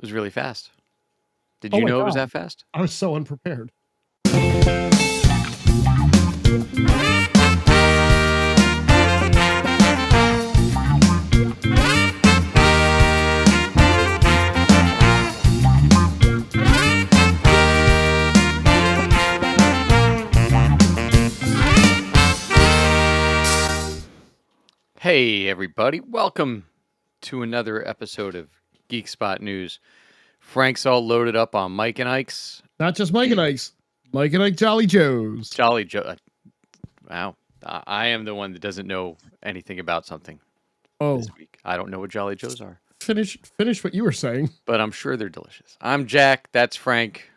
was really fast. Did Oh you my know it was God. that fast? I was so unprepared. Hey, everybody. Welcome to another episode of Geek Spot News. Frank's all loaded up on Mike and Ike's. Not just Mike and Ike's. Mike and Ike Jolly Joes. Jolly Joe. Wow. I am the one that doesn't know anything about something this week. I don't know what Jolly Joes are. Finish what you were saying. But I'm sure they're delicious. I'm Jack. That's Frank.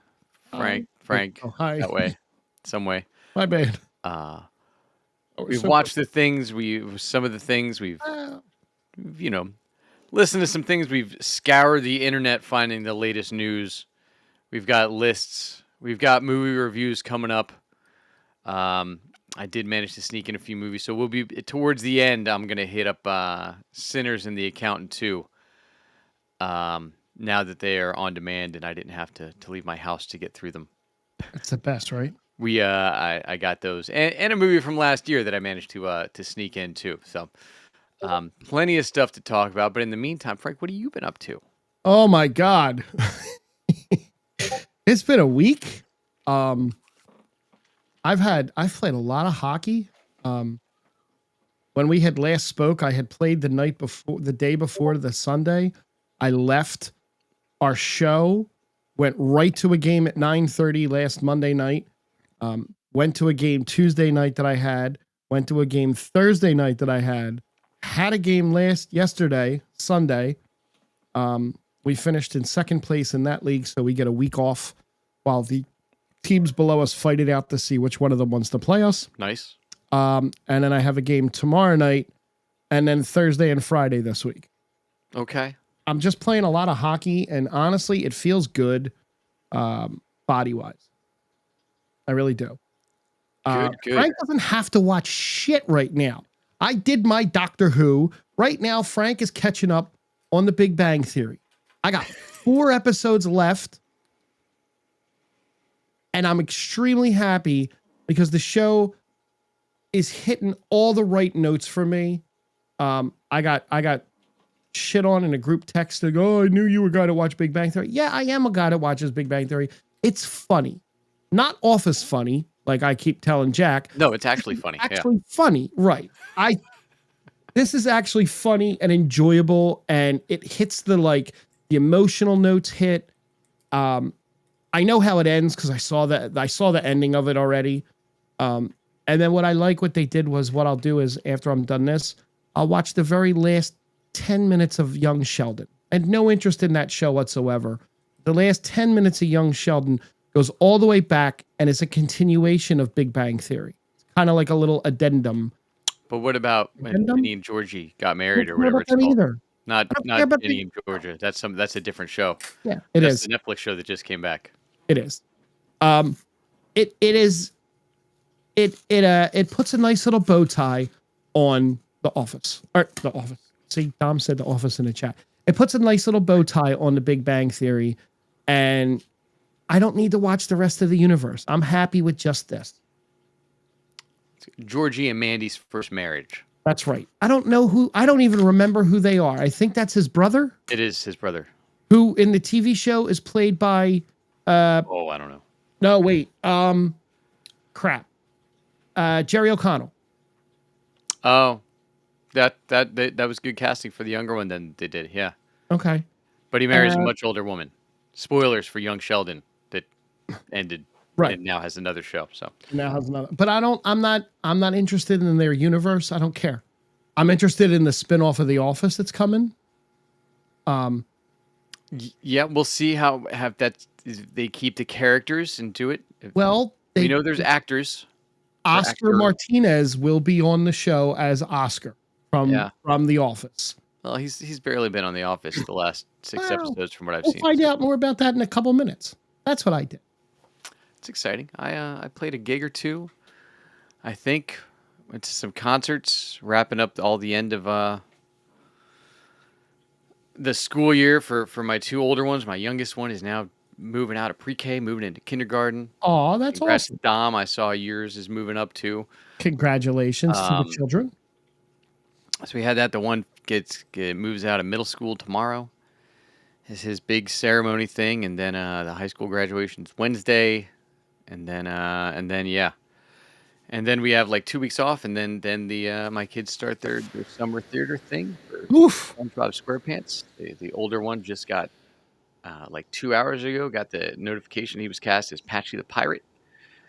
Frank. Oh, hi. That way. Some way. My bad. We've watched the things. Some of the things we've listened to some things. We've scoured the internet finding the latest news. We've got lists. We've got movie reviews coming up. I did manage to sneak in a few movies, so we'll be towards the end. I'm gonna hit up Sinners and The Accountant 2. Now that they are on demand and I didn't have to leave my house to get through them. That's the best, right? I got those and a movie from last year that I managed to sneak in too. So plenty of stuff to talk about. But in the meantime, Frank, what have you been up to? Oh my God. It's been a week. I've played a lot of hockey. When we had last spoke, I had played the day before the Sunday. I left our show, went right to a game at 9:30 last Monday night. Went to a game Tuesday night that I had, went to a game Thursday night that I had a game yesterday, Sunday. We finished in second place in that league, so we get a week off while the teams below us fight it out to see which one of them wants to play us. Nice. And then I have a game tomorrow night, and then Thursday and Friday this week. Okay. I'm just playing a lot of hockey, and honestly, it feels good body-wise. I really do. Good. Frank doesn't have to watch shit right now. I did my Doctor Who. Right now, Frank is catching up on The Big Bang Theory. I got 4 episodes left, and I'm extremely happy because the show is hitting all the right notes for me. I got shit on in a group text to go, I knew you were a guy to watch Big Bang Theory. Yeah, I am a guy that watches Big Bang Theory. It's funny. Not Office funny, like I keep telling Jack. No, it's actually funny. Funny, right. This is actually funny and enjoyable, and it hits the emotional notes hit. I know how it ends because I saw the ending of it already. And then what they did was, what I'll do is after I'm done this, I'll watch the very last 10 minutes of Young Sheldon. I had no interest in that show whatsoever. The last 10 minutes of Young Sheldon goes all the way back, and it's a continuation of Big Bang Theory. It's kind of like a little addendum. But what about when Jenny and Georgie got married or whatever it's called? Either. Not Jenny and Georgia. That's a different show. Yeah, That's the Netflix show that just came back. It is. It puts a nice little bow tie on The Office. Or The Office. See, Dom said The Office in the chat. It puts a nice little bow tie on The Big Bang Theory, and I don't need to watch the rest of the universe. I'm happy with just this. Georgie and Mandy's first marriage. That's right. I don't even remember who they are. I think that's his brother. It is his brother. Who in the TV show is played by I don't know. No, wait. Crap. Jerry O'Connell. Oh. That was good casting for the younger one than they did, yeah. Okay. But he marries a much older woman. Spoilers for Young Sheldon that ended. Right. And now has another show. So now has another. But I'm not interested in their universe. I don't care. I'm interested in the spinoff of The Office that's coming. Yeah, we'll see how they keep the characters and do it. Well, we know there's actors. Oscar Martinez will be on the show as Oscar from The Office. Well, he's barely been on The Office the last 6 episodes from what I've seen. We'll find out more about that in a couple minutes. That's what I did. It's exciting. I played a gig or two. I think went to some concerts, wrapping up all the end of the school year for my two older ones. My youngest one is now moving out of pre-K, moving into kindergarten. Oh, that's Congrats, awesome. Dom. I saw yours is moving up too. Congratulations to the Um, children. so we had that. The one moves out of middle school tomorrow. Is his big ceremony thing, and then the high school graduation's Wednesday, and then yeah, and then we have like 2 weeks off, and then the my kids start their summer theater thing for Oof. SpongeBob SquarePants. The older one just got like 2 hours ago got the notification he was cast as Patchy the Pirate,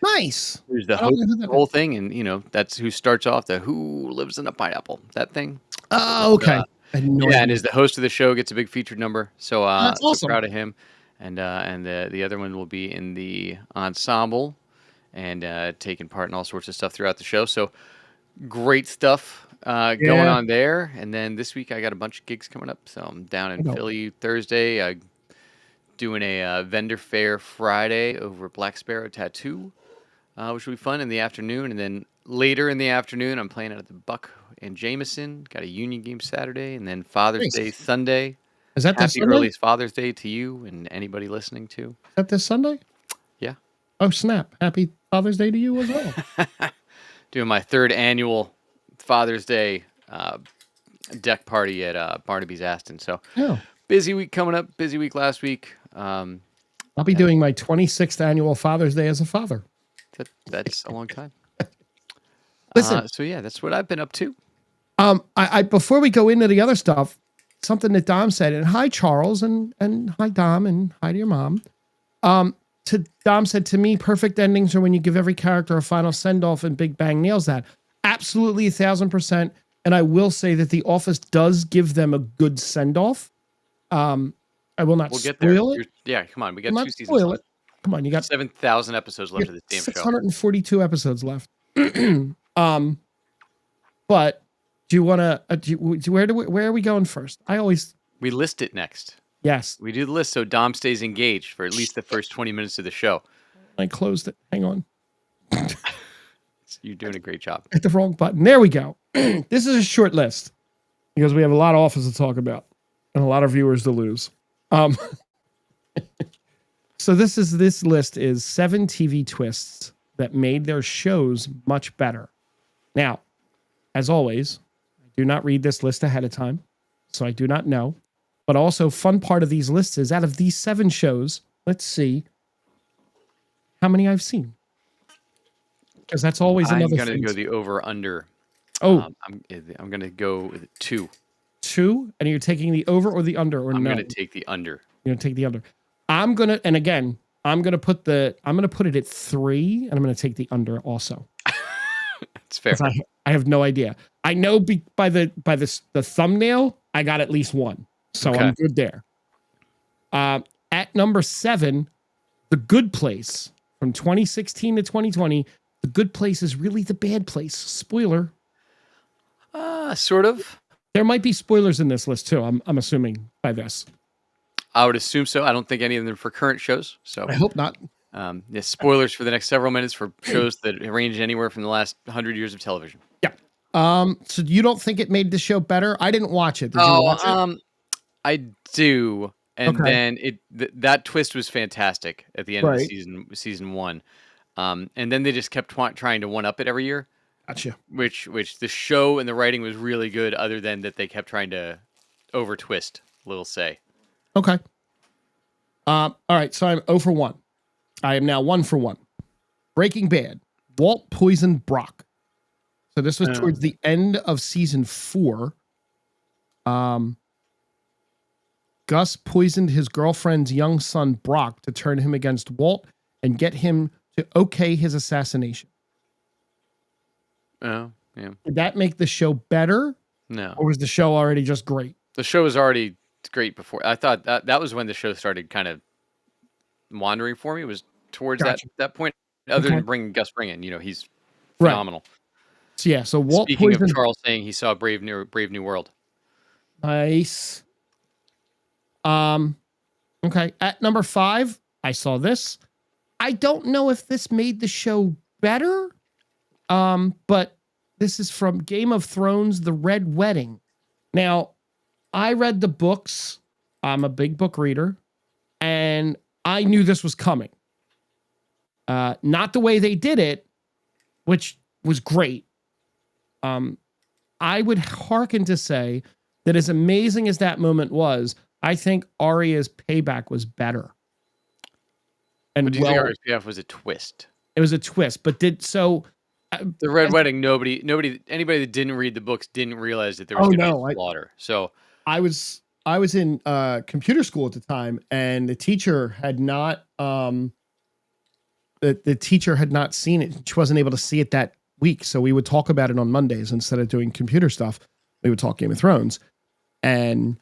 Nice. who's the I don't host know who of that the is. whole thing, and that's who starts off the Who Lives in a Pineapple, that thing. Oh, okay. I had no Yeah, and idea. is the host of the show, gets a big featured number. So That's so awesome. proud of him. And the other one will be in the ensemble and taking part in all sorts of stuff throughout the show. So great stuff going Yeah. on there. And then this week I got a bunch of gigs coming up. So I'm down in I know. Philly Thursday, doing a vendor fair Friday over at Black Sparrow Tattoo, which will be fun in the afternoon. And then later in the afternoon, I'm playing at the Buck and Jameson. Got a union game Saturday, and then Father's Nice. Day Sunday. Is that this Happy Sunday? earliest Father's Day to you and anybody listening too. Is that this Sunday? Yeah. Oh, snap. Happy Father's Day to you as well. Doing my third annual Father's Day deck party at Barnaby's Aston. So Yeah. busy week coming up. Busy week last week. I'll be Yeah. doing my 26th annual Father's Day as a father. That's a long time. Listen. So yeah, that's what I've been up to. I before we go into the other stuff, something that Dom said, and hi Charles, and hi Dom, and hi to your mom. To Dom said, to me, perfect endings are when you give every character a final send off, and Big Bang nails that. Absolutely 1,000%. And I will say that The Office does give them a good send off. I will not We'll get there. spoil it. Yeah, come on. We got Will 2 not seasons spoil left. it. Come on, you got 7,000 episodes left of this damn show. 642 episodes left. But do you want to? Where are we going first? We list it next. Yes. We do the list so Dom stays engaged for at least the first 20 minutes of the show. I closed it. Hang on. You're doing a great job. Hit the wrong button. There we go. This is a short list because we have a lot of Office to talk about and a lot of viewers to lose. So this list is 7 TV twists that made their shows much better. Now, as always, I do not read this list ahead of time, so I do not know. But also, fun part of these lists is out of these 7 shows, let's see how many I've seen. Because that's always another thing. I'm going to go the over under. Oh, I'm going to go with 2. 2, and you're taking the over or the under, or I'm no? going to take the under. You're gonna take the under. I'm gonna put it at 3, and I'm gonna take the under also. It's fair. I have no idea. I know by the thumbnail, I got at least 1, so Okay. I'm good there. At number 7, The Good Place from 2016 to 2020. The Good Place is really the bad place. Spoiler. Sort of. There might be spoilers in this list too. I'm assuming by this. I would assume so. I don't think any of them are for current shows. So I hope not. Yeah, spoilers for the next several minutes for shows that range anywhere from the last 100 years of television. Yeah. So you don't think it made the show better? I didn't watch it. Did you watch it? I do. And Okay. then that twist was fantastic at the end of Right. the season 1. And then they just kept trying to one up it every year. Gotcha. Which the show and the writing was really good, other than that they kept trying to over twist, we'll say. Okay. All right. So I'm 0 for 1. I am now 1 for 1. Breaking Bad. Walt poisoned Brock. So this was towards the end of season 4. Gus poisoned his girlfriend's young son Brock to turn him against Walt and get him to okay his assassination. Oh, yeah. Did that make the show better, No. or was the show already just great? The show was already great before. I thought that was when the show started kind of wandering for me. It was towards Gotcha. that point. Other Okay. than bringing Gus Bring in, he's Right. phenomenal. So yeah, so Walt Speaking poisoned. of Charles saying he saw Brave New World. Nice. Okay. At number 5, I saw this. I don't know if this made the show better. But this is from Game of Thrones, The Red Wedding. Now, I read the books. I'm a big book reader, and I knew this was coming. Not the way they did it, which was great. I would hearken to say that as amazing as that moment was, I think Arya's payback was better. But And do you think well, Arya's payoff was a twist? it was a twist, but The Red Wedding, anybody that didn't read the books didn't realize that there was oh going to no, be a slaughter. So I was in computer school at the time, and the teacher had not the teacher had not seen it. She wasn't able to see it that week, so we would talk about it on Mondays instead of doing computer stuff. We would talk Game of Thrones, and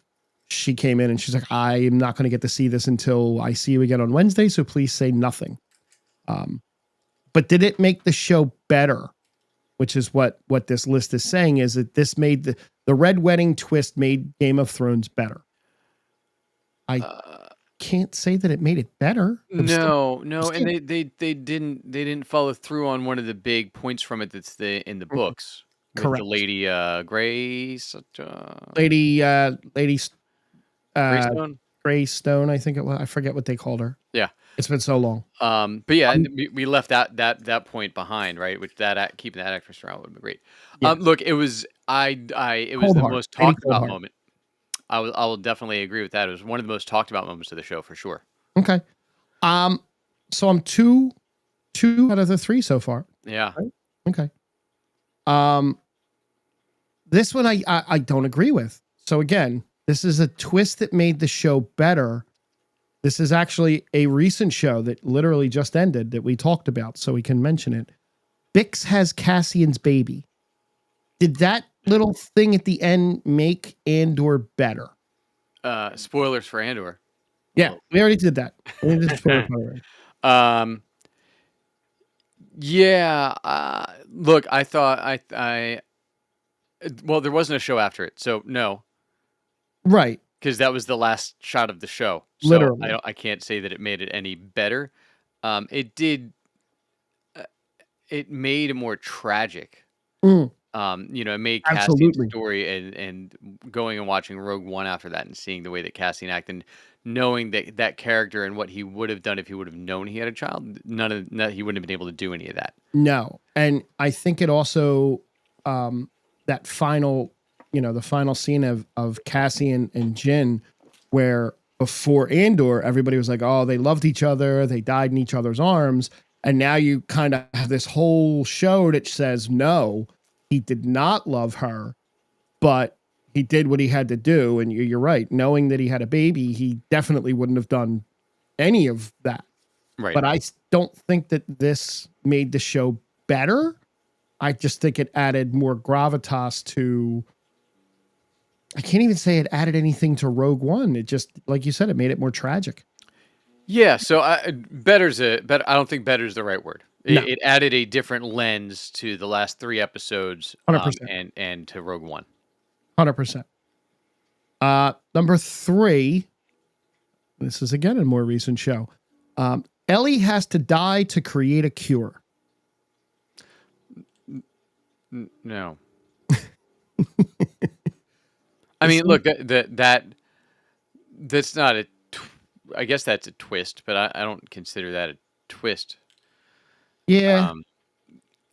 she came in and she's like, "I am not going to get to see this until I see you again on Wednesday, so please say nothing." But did it make the show better? Which is what this list is saying, is that this made the Red Wedding twist made Game of Thrones better. I can't say that it made it better. No, and they didn't follow through on one of the big points from it that's in the books. With Correct. the Lady Grace, Lady Greystone. Greystone, I think it was. I forget what they called her. Yeah, it's been so long. But yeah, and we left that point behind, right? Which keeping that actress around would have been great. Yeah. Look, it was it was the most talked about moment. I will definitely agree with that. It was one of the most talked about moments of the show for sure. Okay. So I'm two out of the three so far. Yeah. Right? Okay. This one I don't agree with. So again, this is a twist that made the show better. This is actually a recent show that literally just ended that we talked about, so we can mention it. Bix has Cassian's baby. Did that little thing at the end make Andor better? Spoilers for Andor. Yeah, we already did that. Yeah. Look, I thought well, there wasn't a show after it, so no. Right. Because that was the last shot of the show. So literally. I can't say that it made it any better. It did. It made it more tragic. It made Cassian's story and going and watching Rogue One after that and seeing the way that Cassian acted, and knowing that character and what he would have done if he would have known he had a child, he wouldn't have been able to do any of that. No. And I think it also, that final, the final scene of Cassian and Jyn, where before Andor, everybody was like, oh, they loved each other, they died in each other's arms. And now you kind of have this whole show that says, no, he did not love her, but he did what he had to do. And you're right. Knowing that he had a baby, he definitely wouldn't have done any of that. Right. But I don't think that this made the show better. I just think it added more gravitas to... I can't even say it added anything to Rogue One. It just, like you said, it made it more tragic. Yeah, so better's I don't think better is the right word. No. It added a different lens to the last 3 episodes, 100%. And to Rogue One. 100%. Number 3. This is again a more recent show. Ellie has to die to create a cure. No. I mean, look, that's not a. I guess that's a twist, but I don't consider that a twist. Yeah.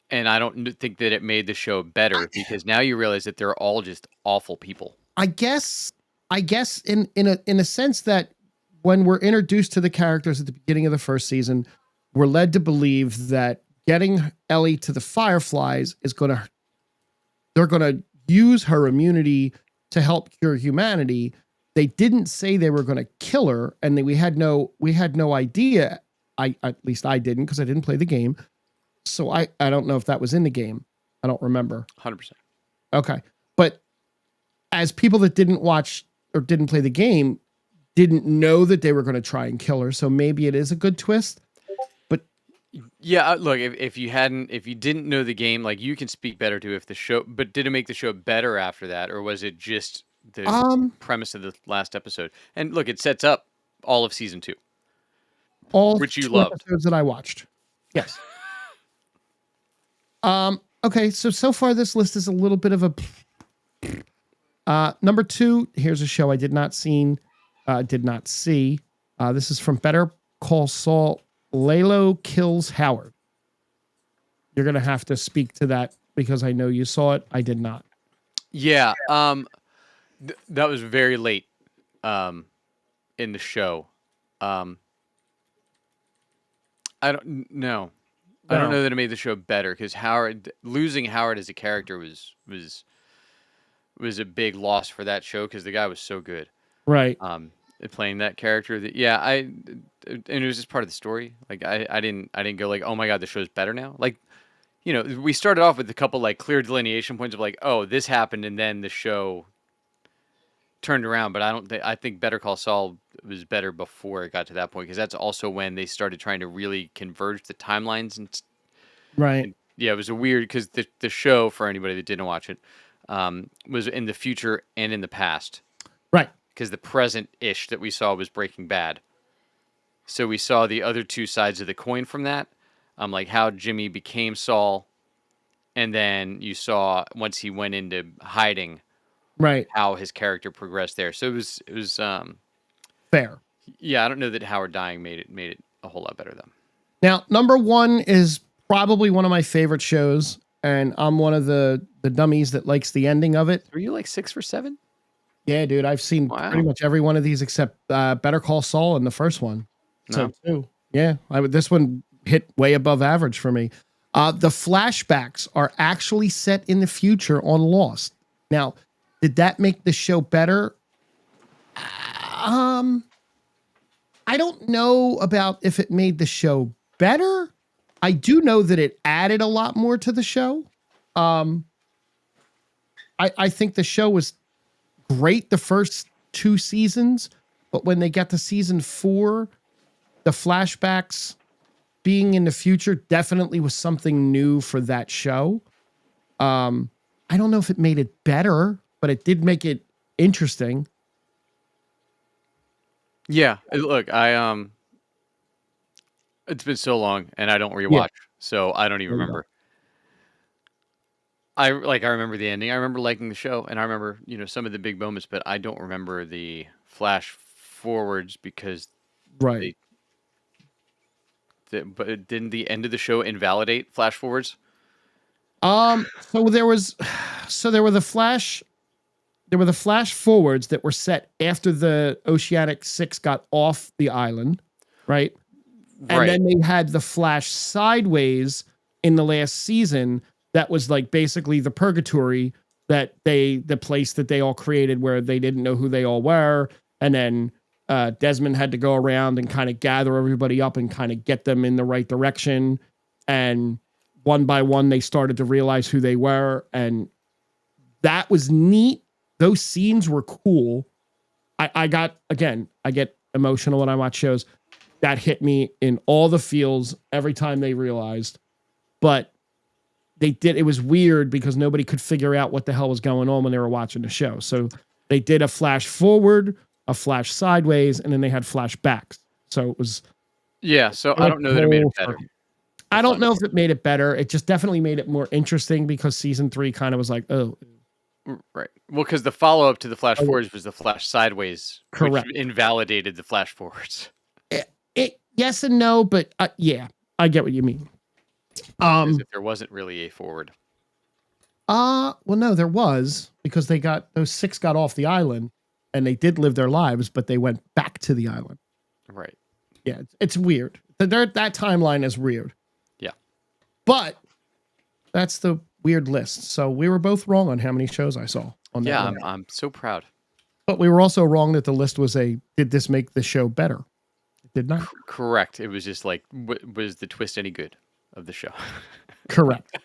And I don't think that it made the show better, because now you realize that they're all just awful people. I guess in a sense that when we're introduced to the characters at the beginning of the first season, we're led to believe that getting Ellie to the Fireflies they're going to use her immunity to help cure humanity. They didn't say they were going to kill her, and we had no idea. At least I didn't, because I didn't play the game. So I don't know if that was in the game. I don't remember. 100%. Okay. But as people that didn't watch or didn't play the game, didn't know that they were going to try and kill her. So maybe it is a good twist. But yeah, look, if you didn't know the game, like, you can speak better to if the show, but did it make the show better after that? Or was it just the premise of the last episode? And look, it sets up all of season 2. Which you loved. Episodes that I watched. Yes. Okay, so far this list is a little bit of a... Number 2, here's a show I did not see. This is from Better Call Saul. Lalo kills Howard. You're gonna have to speak to that because I know you saw it. I did not. Yeah. That was very late in the show. Um, I don't know. I don't No. know that it made the show better because losing Howard as a character was a big loss for that show because the guy was so good. Right. At playing that character. And it was just part of the story. Like I didn't go like, oh my god, the show's better now. Like, we started off with a couple like clear delineation points of like, oh, this happened, and then the show turned around. But I think Better Call Saul was better before it got to that point because that's also when they started trying to really converge the timelines Right. and yeah, it was a weird because the show, for anybody that didn't watch it, was in the future and in the past Right. because the present ish that we saw was Breaking Bad. So we saw the other two sides of the coin from that, like how Jimmy became Saul, and then you saw once he went into hiding, Right. how his character progressed there. So it was Fair. yeah. I don't know that Howard dying made it a whole lot better though. Now, number 1 is probably one of my favorite shows, and I'm one of the dummies that likes the ending of it. Were you like 6 for 7? Yeah, dude, I've seen pretty Wow. much every one of these except Better Call Saul and the first one. So No. too. Yeah, this one hit way above average for me. The flashbacks are actually set in the future on Lost. Now, did that make the show better? I don't know about if it made the show better. I do know that it added a lot more to the show. I think the show was great the first 2 seasons, but when they got to season 4, the flashbacks being in the future definitely was something new for that show. I don't know if it made it better, but it did make it interesting. Yeah. Look, it's been so long, and I don't Yeah, rewatch, so I don't even there you go. remember. I remember the ending. I remember liking the show, and I remember some of the big moments, but I don't remember the flash forwards because Right. they. But didn't the end of the show invalidate flash forwards? So there was, so there were the flash forwards that were set after the Oceanic 6 got off the island, right? And Right. then they had the flash sideways in the last season that was like basically the purgatory the place that they all created where they didn't know who they all were. And then Desmond had to go around and kind of gather everybody up and kind of get them in the right direction. And one by one, they started to realize who they were. And that was neat. Those scenes were cool. I get emotional when I watch shows. That hit me in all the feels every time they realized. But it was weird because nobody could figure out what the hell was going on when they were watching the show. So they did a flash forward, a flash sideways, and then they had flashbacks. So it was. Yeah. So I don't know that it made it better. I don't know if it made it better. It just definitely made it more interesting because season 3 kind of was like, oh, Right. Well, because the follow up to the flash forwards was the flash sideways, correct. which invalidated the flash forwards. Yes and no, but yeah, I get what you mean. As if there wasn't really a forward. Well, no, there was because those 6 got off the island and they did live their lives, but they went back to the island. Right. Yeah, it's weird. That timeline is weird. Yeah. But that's the weird list. So we were both wrong on how many shows I saw on that. Yeah, list. I'm so proud. But we were also wrong that the list was did this make the show better? It did not. Correct. It was just like, was the twist any good of the show? Correct.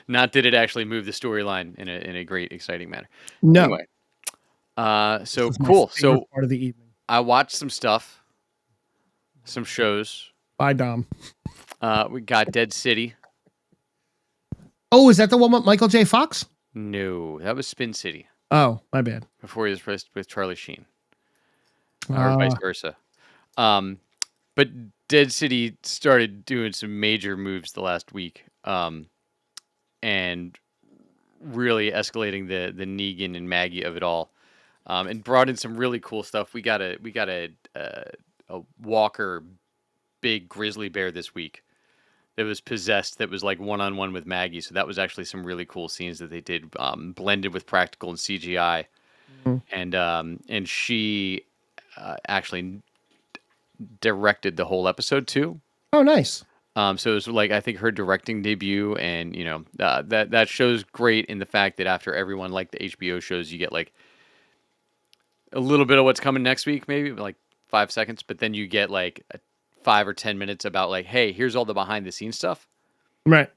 Not did it actually move the storyline in a great, exciting manner. No. Anyway, so This is my cool. favorite So part of the evening. I watched some stuff, some shows. Bye, Dom. We got Dead City. Oh, is that the one with Michael J. Fox? No, that was Spin City Oh, my bad. before he was replaced with Charlie Sheen, or vice versa. But Dead City started doing some major moves the last week, and really escalating the Negan and Maggie of it all, and brought in some really cool stuff. We got a Walker big grizzly bear this week that was possessed, that was like one-on-one with Maggie. So that was actually some really cool scenes that they did, blended with practical and CGI. Mhm. And she actually directed the whole episode too. Oh, nice. So it was like, I think, her directing debut, and that show's great in the fact that after everyone, like the HBO shows, you get like a little bit of what's coming next week, maybe like 5 seconds, but then you get like 5 or 10 minutes about like, hey, here's all the behind the scenes stuff, Right.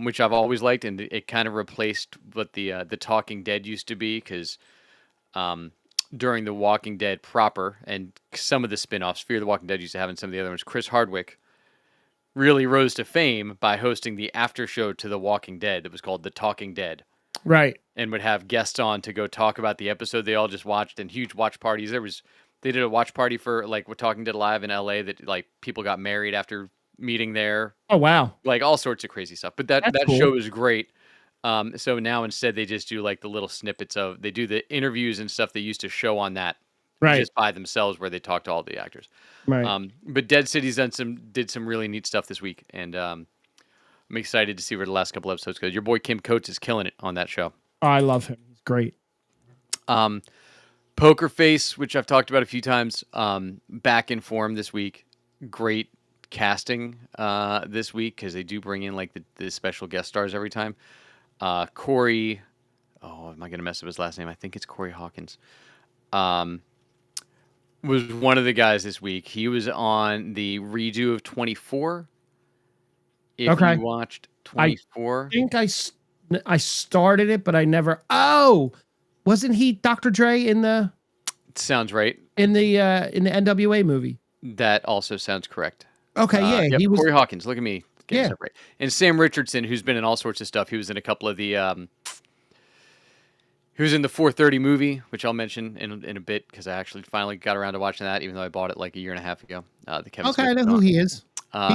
which I've always liked, and it kind of replaced what the Talking Dead used to be, because during the Walking Dead proper and some of the spin-offs, Fear the Walking Dead used to have, and some of the other ones, Chris Hardwick really rose to fame by hosting the after show to The Walking Dead that was called The Talking Dead, Right. and would have guests on to go talk about the episode they all just watched, and huge watch parties. They did a watch party for like what Talking Dead Live in LA, that like people got married after meeting there, Oh, wow. like all sorts of crazy stuff. But that That's that cool. show is great. So now instead they just do like the little snippets of, they do the interviews and stuff they used to show on that Right. just by themselves, where they talk to all the actors. Right. But Dead City's did some really neat stuff this week, and I'm excited to see where the last couple episodes go. Your boy Kim Coates is killing it on that show. Oh, I love him. He's great. Poker Face, which I've talked about a few times, back in form this week. Great casting this week, because they do bring in like the special guest stars every time. Corey, oh, am I going to mess up his last name? I think it's Corey Hawkins. Was one of the guys this week. He was on the redo of 24. If Okay. you watched 24, I think I started it, but I never. Oh, wasn't he Dr. Dre in the sounds right. in the NWA movie? That also sounds correct. Okay, yeah, Yep, he was. Corey Hawkins. Look at me getting Yeah. stuff right. And Sam Richardson, who's been in all sorts of stuff. He was in a couple of the. He was in the 430 movie, which I'll mention in a bit, because I actually finally got around to watching that, even though I bought it like a year and a half ago. The Kevin Okay, I Smith know who spin-off. he is.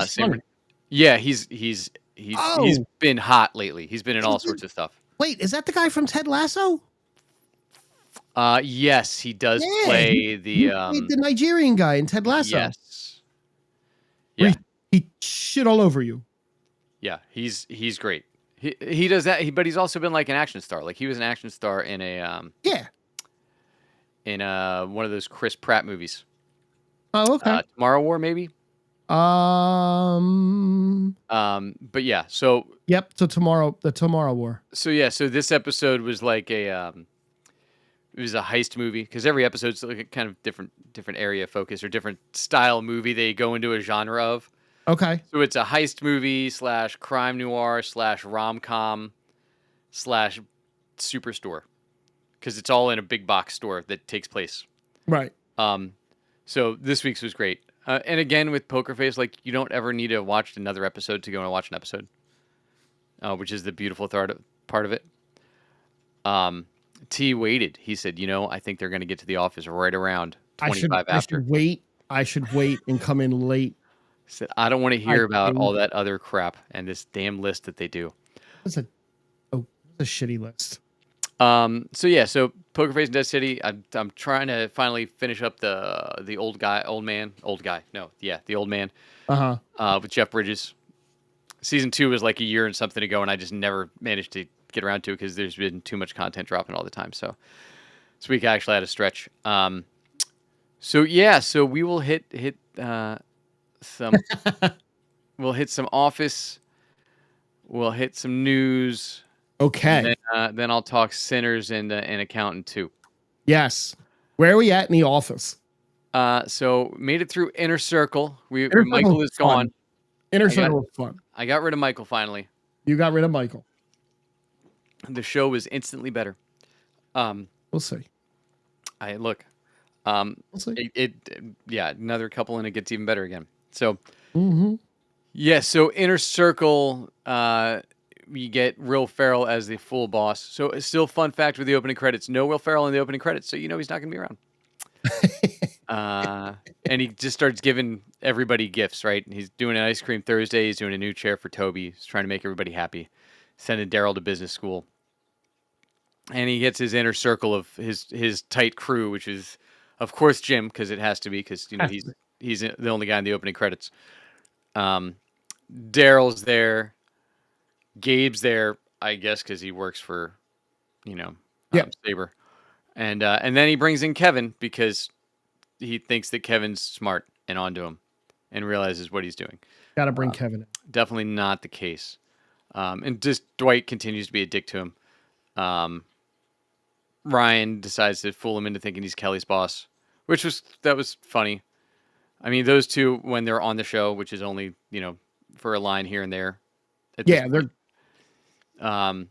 He's Sam, funny. yeah, he's Oh. been hot lately. He's been in all He's been- sorts of stuff. Wait, is that the guy from Ted Lasso? Yes, he does Yeah, play He played the Nigerian guy in Ted Lasso. yes, Where yeah, he shit all over you. yeah. He's great. He does that. But he's also been like an action star. Like he was an action star in Yeah. one of those Chris Pratt movies. Oh, okay. Tomorrow War, maybe. But yeah. So Yep. So the Tomorrow War. so this episode was like it was a heist movie, because every episode's like a kind of different area of focus or different style movie they go into a genre of. Okay. So it's a heist movie / crime noir / rom-com / superstore, because it's all in a big box store that takes place. Right. So this week's was great. And again, with Poker Face, like you don't ever need to watch another episode to go and watch an episode, which is the beautiful part of it. T waited. He said, I think they're going to get to the office right around 25 after. I should wait and come in late. Said, I don't want to hear about all that other crap and this damn list that they do. That's a shitty list. So Poker Face and Dead City. I'm trying to finally finish up the old man. With Jeff Bridges. Season 2 was like a year and something ago, and I just never managed to get around to it because there's been too much content dropping all the time. So this week I actually had a stretch. So we will hit some. We'll hit some Office. We'll hit some news. Okay. And then I'll talk Sinners and Accountant too. Yes. Where are we at in the Office? So made it through Inner Circle. Inner Circle Michael was is gone. Inner Circle was fun. I got rid of Michael finally. You got rid of Michael. The show was instantly better. We'll see. We'll see. Another couple and it gets even better again. So, Mm-hmm. so Inner Circle, you get Will Ferrell as the full boss. So, it's still fun fact with the opening credits. No Will Ferrell in the opening credits, so he's not going to be around. And he just starts giving everybody gifts, right? He's doing an ice cream Thursday. He's doing a new chair for Toby. He's trying to make everybody happy. Sending Daryl to business school. and he gets his inner circle of his tight crew, which is, of course, Jim, because it has to be, because Has to be. he's the only guy in the opening credits. Um, Daryl's there, Gabe's there, I guess, because he works for, you know, Yeah, Saber, and then he brings in Kevin because he thinks that Kevin's smart and onto him, and realizes what he's doing. got to bring Kevin in. Definitely not the case. And just Dwight continues to be a dick to him. Ryan decides to fool him into thinking he's Kelly's boss, that was funny. I mean, those two when they're on the show, which is only for a line here and there. At this Yeah, point,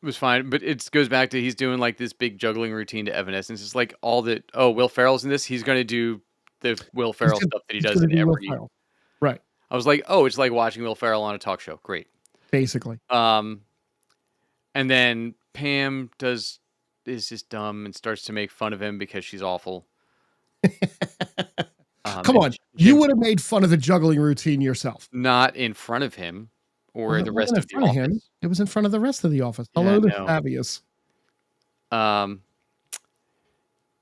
it was fine, but it goes back to he's doing like this big juggling routine to Evanescence. It's like all that. Oh, Will Ferrell's in this. He's going to do the Will Ferrell stuff that he he's does gonna in do Will every. Ferrell. Right, I was like, oh, it's like watching Will Ferrell on a talk show. Great. basically. And then Pam is just dumb and starts to make fun of him because she's awful. Come on, you would have made fun of the juggling routine yourself. Not in front of him or the rest of the office. office. It was in front of the rest of the office. Yeah, Hello to no. Fabius.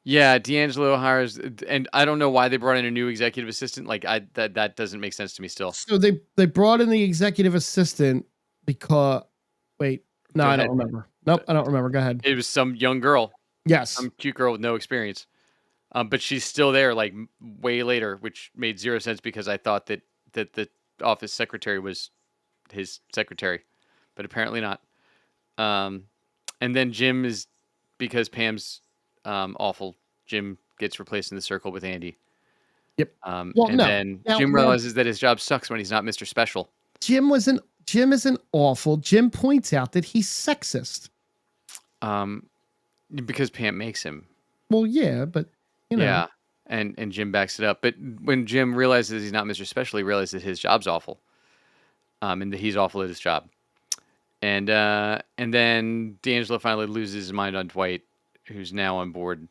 Yeah, D'Angelo hires, and I don't know why they brought in a new executive assistant. Like that doesn't make sense to me still. So they brought in the executive assistant because I don't remember. Nope, I don't remember. Go ahead. It was some young girl. Yes. Some cute girl with no experience. But she's still there like way later, which made zero sense because I thought that the office secretary was his secretary, but apparently not. And then Jim is, because Pam's awful, Jim gets replaced in the circle with Andy. Yep. Then Jim realizes that his job sucks when he's not Mr. Special. Jim isn't awful. Jim points out that he's sexist. Because Pam makes him. Well, yeah, but Yeah. And Jim backs it up. But when Jim realizes he's not Mr. Special, he realizes his job's awful. And that he's awful at his job. And then D'Angelo finally loses his mind on Dwight, who's now on board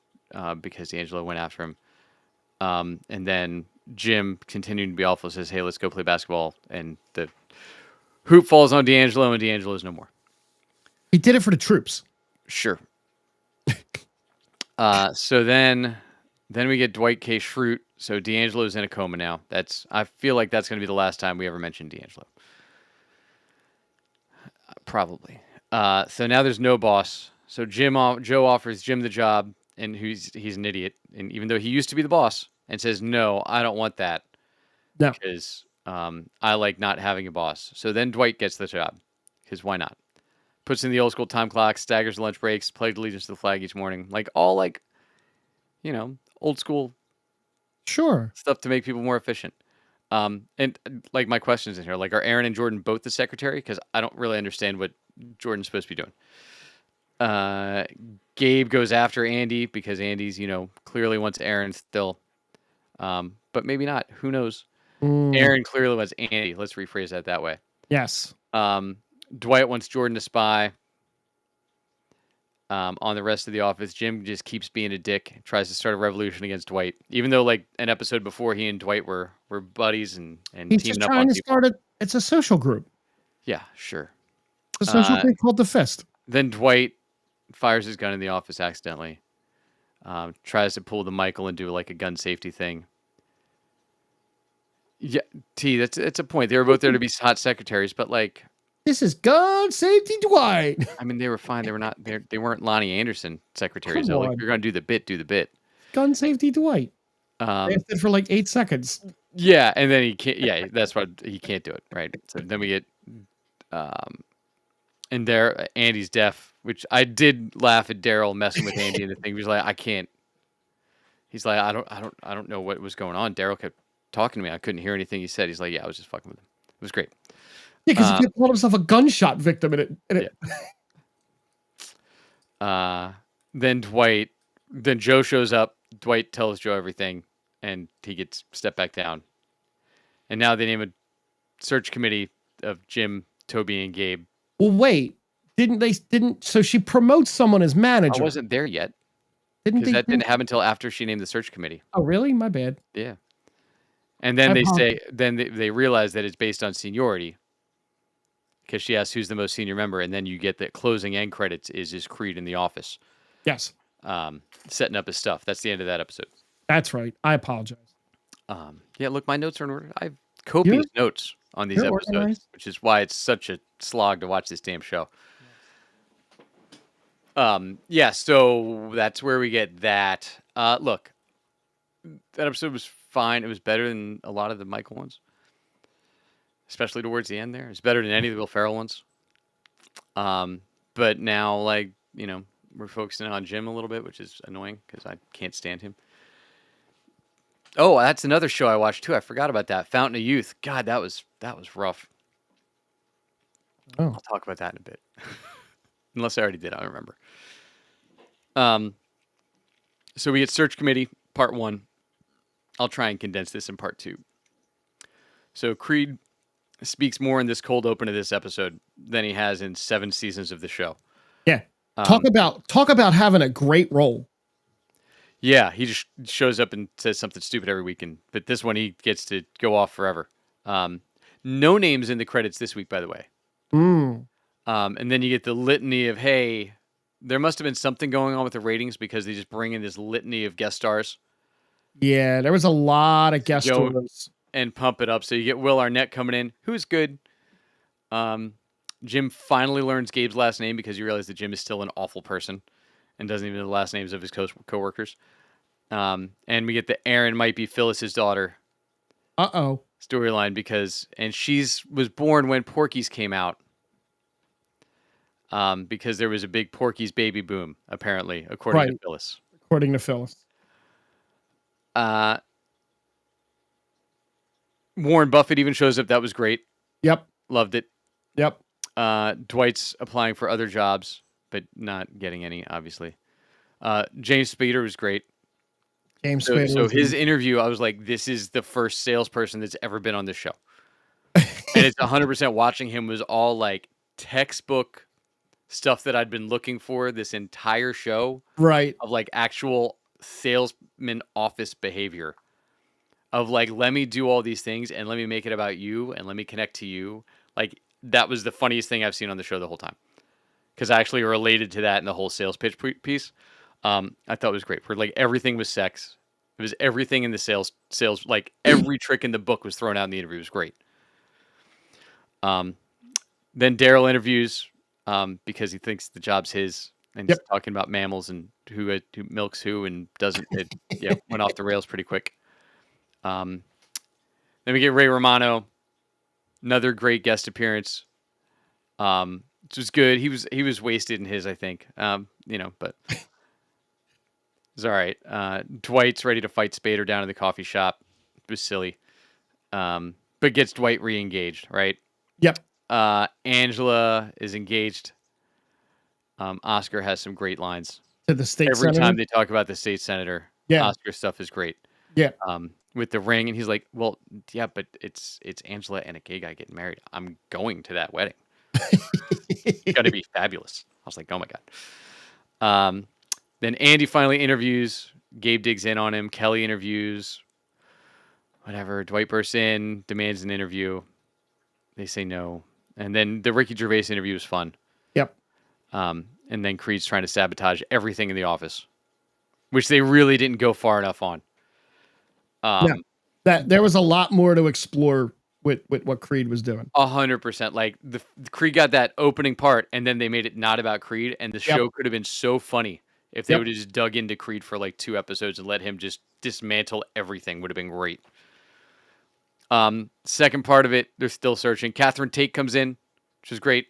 because D'Angelo went after him. And then Jim, continuing to be awful, says, hey, let's go play basketball. And the hoop falls on D'Angelo, and D'Angelo's no more. He did it for the troops. Sure. So then we get Dwight K. Schrute. So D'Angelo's in a coma now. I feel like that's going to be the last time we ever mention D'Angelo. Probably. So now there's no boss. So Joe offers Jim the job, and he's an idiot. And even though he used to be the boss, and says, no, I don't want that. No. Because I like not having a boss. So then Dwight gets the job, because why not? Puts in the old school time clock, staggers lunch breaks, pledges allegiance to the flag each morning. Like all old school stuff to make people more efficient. And like my questions in here, like, are Aaron and Jordan both the secretary? Because I don't really understand what Jordan's supposed to be doing. Gabe goes after Andy because Andy's, clearly wants Aaron still. But maybe not. Who knows? Aaron clearly wants Andy. Let's rephrase that way. Yes. Dwight wants Jordan to spy on the rest of the office. Jim just keeps being a dick, tries to start a revolution against Dwight, even though like an episode before he and Dwight were buddies and he's teaming just up trying on to people. start it's a social group. Yeah, sure. It's a social group called the Fist. Then Dwight fires his gun in the office accidentally. Tries to pull the Michael and do like a gun safety thing. Yeah, that's a point. They were both there to be hot secretaries, but like, this is gun safety Dwight. I mean, they were fine. They were not. They weren't Lonnie Anderson secretaries. Though. Like, if you're gonna do the bit, do the bit. Gun safety Dwight. Lasted for like 8 seconds. Yeah, and then he can't. Yeah, that's why he can't do it. Right. So then we get, and there Andy's deaf, which I did laugh at Daryl messing with Andy in the thing. He was like, I can't. He's like, I don't know what was going on. Daryl kept talking to me. I couldn't hear anything he said. He's like, yeah, I was just fucking with him. It was great. Yeah, because he called himself a gunshot victim in it. Yeah. Then Joe shows up. Dwight tells Joe everything, and he gets stepped back down. And now they name a search committee of Jim, Toby, and Gabe. Well, wait, so she promotes someone as manager. I wasn't there yet. Because that didn't happen until after she named the search committee. Oh, really? My bad. Yeah. And then they realize that it's based on seniority. because she asks who's the most senior member, and then you get the closing end credits is Creed in the office, Yes, setting up his stuff. That's the end of that episode. that's right. I apologize. Yeah, look, my notes are in order. I have You're copious notes on these you're episodes, organized. which is why it's such a slog to watch this damn show. Yeah, so that's where we get that. Look, that episode was fine. It was better than a lot of the Michael ones, especially towards the end there. It's better than any of the Will Ferrell ones. But now, like, we're focusing on Jim a little bit, which is annoying because I can't stand him. Oh, that's another show I watched too. I forgot about that. Fountain of Youth. God, that was rough. Oh, I'll talk about that in a bit. Unless I already did, I don't remember. So we get Search Committee, part 1. I'll try and condense this in part 2. So Creed speaks more in this cold open of this episode than he has in 7 seasons of the show. yeah. Talk about having a great role. Yeah, he just shows up and says something stupid every weekend. But this one, he gets to go off forever. No names in the credits this week, by the way. Mm. And then you get the litany of, hey, there must have been something going on with the ratings because they just bring in this litany of guest stars. Yeah, there was a lot of guest Go stars. and pump it up. So you get Will Arnett coming in, who's good. Jim finally learns Gabe's last name because you realize that Jim is still an awful person and doesn't even know the last names of his coworkers. And we get the Aaron might be Phyllis's daughter storyline and she's was born when Porky's came out. Because there was a big Porky's baby boom, apparently, according to Phyllis. According to Phyllis. Warren Buffett even shows up. That was great. Yep. Loved it. Yep. Dwight's applying for other jobs, but not getting any, obviously. James Spader was great. So his interview, I was like, this is the first salesperson that's ever been on this show. And it's 100% watching him was all like textbook stuff that I'd been looking for this entire show. Right. Of like actual salesman office behavior. Of like, let me do all these things and let me make it about you and let me connect to you. Like, that was the funniest thing I've seen on the show the whole time. Because I actually related to that in the whole sales pitch piece. I thought it was great. Where like everything was sex. It was everything in the sales, like every trick in the book was thrown out in the interview. It was great. Then Daryl interviews because he thinks the job's his. And he's talking about mammals and who milks who and doesn't. It went off the rails pretty quick. Then we get Ray Romano, another great guest appearance. Which was good. He was wasted in his, I think. But it's all right. Dwight's ready to fight Spader down in the coffee shop. It was silly. But gets Dwight re-engaged, right? Yep. Angela is engaged. Oscar has some great lines. To the state Every senator? time they talk about the state senator, Oscar stuff is great. Yeah. With the ring, and he's like, well, yeah, but it's Angela and a gay guy getting married. I'm going to that wedding. It's got to be fabulous. I was like, oh my God. Then Andy finally interviews. Gabe digs in on him. Kelly interviews. Whatever. Dwight bursts in, demands an interview. They say no. And then the Ricky Gervais interview was fun. Yep. And then Creed's trying to sabotage everything in the office, which they really didn't go far enough on. That there was a lot more to explore with what Creed was doing. 100%. Like the Creed got that opening part, and then they made it not about Creed, and the show could have been so funny if they would have just dug into Creed for like 2 episodes and let him just dismantle everything. Would have been great. Second part of it, they're still searching. Catherine Tate comes in, which is great.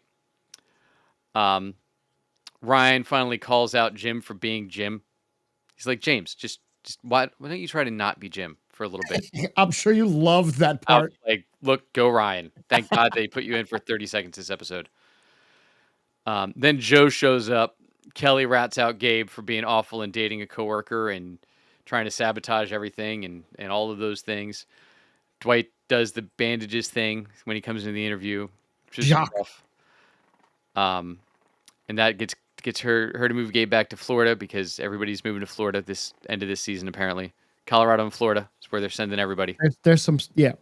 Ryan finally calls out Jim for being Jim. He's like, James, just why don't you try to not be Jim for a little bit? I'm sure you loved that part. Like, look, go Ryan. Thank God they put you in for 30 seconds this episode. Then Joe shows up. Kelly rats out Gabe for being awful and dating a coworker and trying to sabotage everything and all of those things. Dwight does the bandages thing when he comes into the interview, which is rough. And that gets her to move Gabe back to Florida because everybody's moving to Florida this end of this season, apparently. Colorado and Florida is where they're sending everybody. There's some, yeah.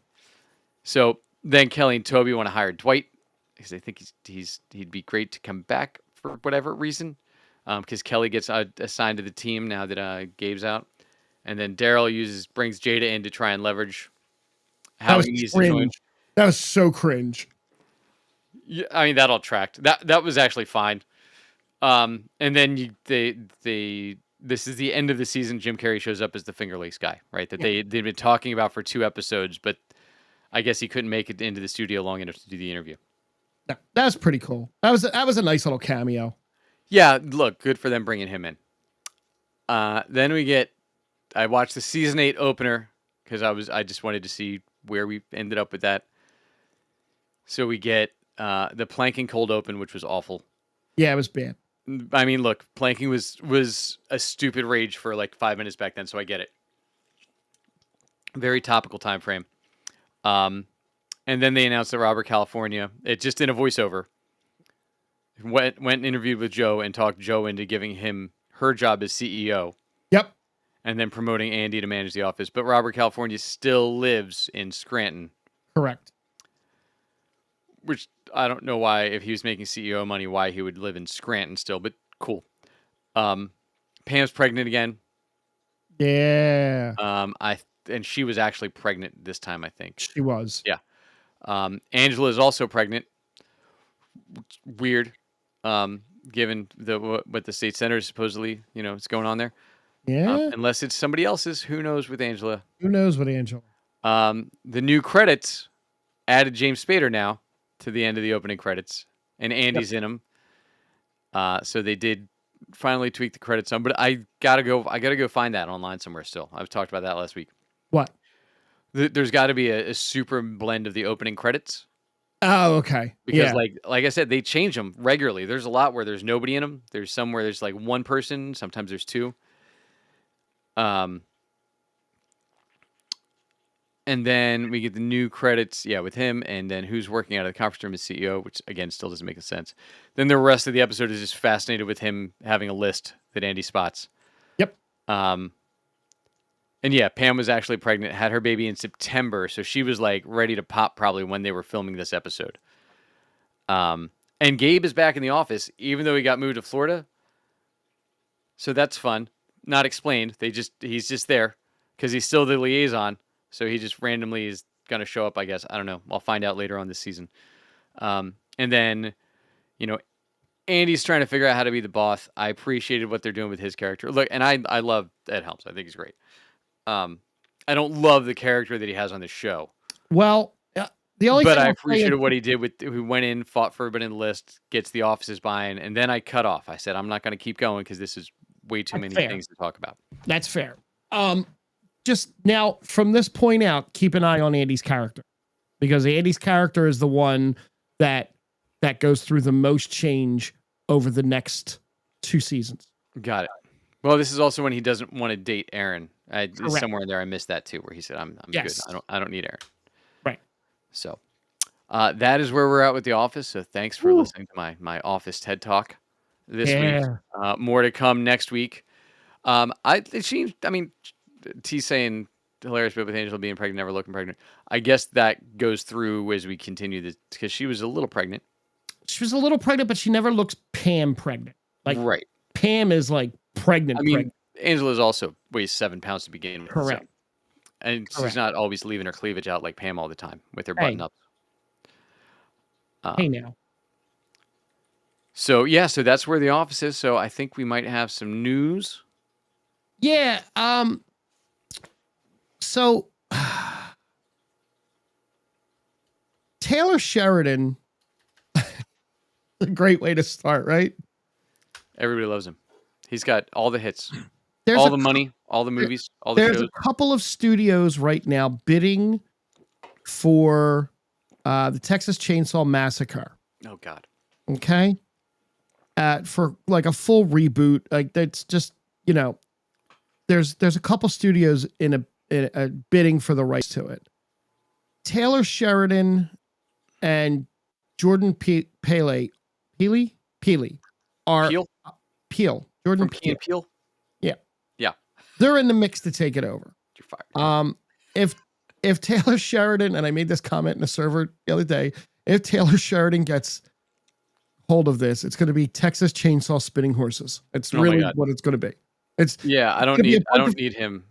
So then Kelly and Toby want to hire Dwight because I think he'd be great to come back for whatever reason. Because Kelly gets assigned to the team now that Gabe's out, and then Daryl brings Jada in to try and leverage That how was he needs to join. cringe. That was so cringe. Yeah, I mean that all tracked. That was actually fine. And then this is the end of the season. Jim Carrey shows up as the Finger Lakes guy, right? That they'd been talking about for 2 episodes, but I guess he couldn't make it into the studio long enough to do the interview. Yeah, that was pretty cool. That was a nice little cameo. Yeah, look, good for them bringing him in. Then I watched the season 8 opener because I just wanted to see where we ended up with that. So we get the planking cold open, which was awful. Yeah, it was bad. I mean, look, planking was a stupid rage for like 5 minutes back then, so I get it. Very topical time frame. And then they announced that Robert California, it just in a voiceover, went and interviewed with Joe and talked Joe into giving him her job as CEO. Yep. And then promoting Andy to manage the office. But Robert California still lives in Scranton. Correct. Which I don't know why, if he was making CEO money, why he would live in Scranton still, but cool. Pam's pregnant again. Yeah. And she was actually pregnant this time, I think. She was. Yeah. Angela is also pregnant. Weird. Given what the state senator supposedly, is going on there. Yeah. Unless it's somebody else's, who knows with Angela? Who knows with Angela? The new credits added James Spader now to the end of the opening credits, and Andy's in them. So they did finally tweak the credits on, but I gotta go find that online somewhere still. I've talked about that last week. What? There's got to be a super blend of the opening credits. Oh, okay. Because like I said, they change them regularly. There's a lot where there's nobody in them. There's some where there's like one person. Sometimes there's two. And then we get the new credits, with him, and then who's working out of the conference room as CEO, which again still doesn't make a sense. Then the rest of the episode is just fascinated with him having a list that Andy spots. Yep. And Pam was actually pregnant, had her baby in September, so she was like ready to pop probably when they were filming this episode. And Gabe is back in the office, even though he got moved to Florida. So that's fun. Not explained. He's just there because he's still the liaison. So he just randomly is going to show up, I guess. I don't know. I'll find out later on this season. And then, Andy's trying to figure out how to be the boss. I appreciated what they're doing with his character. Look, and I love Ed Helms. I think he's great. I don't love the character that he has on the show. Well, the only but thing I appreciated what he did who went in, fought for everybody in the list, gets the offices buy-in, and then I cut off. I said, I'm not going to keep going because this is way too many things to talk about. That's fair. Just now, from this point out, keep an eye on Andy's character, because Andy's character is the one that goes through the most change over the next 2 seasons. Got it. Well, this is also when he doesn't want to date Aaron. Somewhere in there, I missed that too, where he said, "I'm good. I don't need Aaron." Right. So that is where we're at with The Office. So thanks for listening to my Office TED Talk this week. More to come next week. T's saying hilarious bit with Angela being pregnant, never looking pregnant. I guess that goes through as we continue this because she was a little pregnant. She was a little pregnant, but she never looks Pam pregnant. Like right. Pam is like pregnant. Pregnant. Angela's also weighs 7 pounds to begin with. Correct. So. And she's not always leaving her cleavage out like Pam all the time with her button up. Hey now. So so that's where The Office is. So I think we might have some news. Yeah. So Taylor Sheridan, a great way to start, right? Everybody loves him. He's got all the hits, all the money, all the movies, all the shows. There's a couple of studios right now bidding for the Texas Chainsaw Massacre. Oh God. Okay. For like a full reboot, like that's just there's a couple studios in a bidding for the rights to it. Taylor Sheridan and Jordan Peele are Peele. Jordan Peele. Yeah. They're in the mix to take it over. You're fired. If Taylor Sheridan, and I made this comment in a server the other day, if Taylor Sheridan gets hold of this, it's going to be Texas Chainsaw Spinning Horses. It's Oh my really god. what it's going to be. It's Yeah, I don't going to be a need I bunch don't of. need him.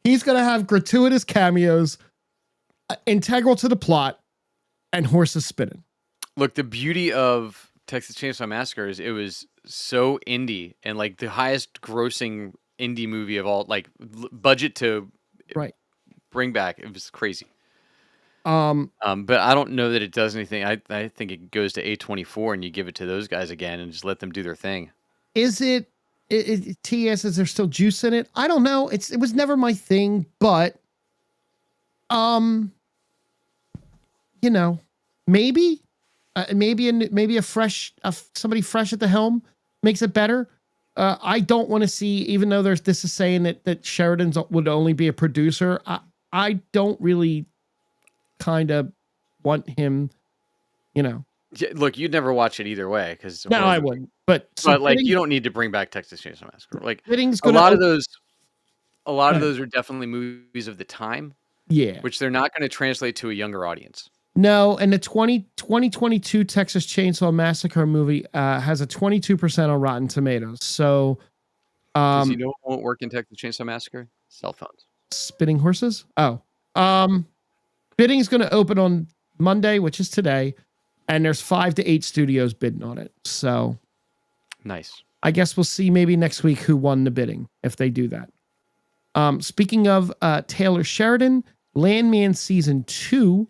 He's going to have gratuitous cameos, integral to the plot, and horses spinning. Look, the beauty of Texas Chainsaw Massacre is it was so indie and like the highest grossing indie movie of all, like budget to Right. bring back. It was crazy. Um, But I don't know that it does anything. I think it goes to A24 and you give it to those guys again and just let them do their thing. is it TS? Is there still juice in it? I don't know. It was never my thing, but you know, maybe maybe a fresh somebody fresh at the helm makes it better. I don't want to see, even though this is saying that Sheridan would only be a producer. I don't really kind of want him, you know. Yeah, look, you'd never watch it either way because No, I wouldn't. But like you don't need to bring back Texas Chainsaw Massacre. Like Fitting's a gonna lot of open- those, a lot of those are definitely movies of the time, yeah. which they're not going to translate to a younger audience. No, and the 2022 Texas Chainsaw Massacre movie has a 22% on Rotten Tomatoes. So, Because you know what won't work in Texas Chainsaw Massacre? Cell phones. spinning horses. Oh, bidding's going to open on Monday, which is today, and there's 5 to 8 studios bidding on it. So, Nice. I guess we'll see maybe next week who won the bidding if they do that. Speaking of Taylor Sheridan, Landman season 2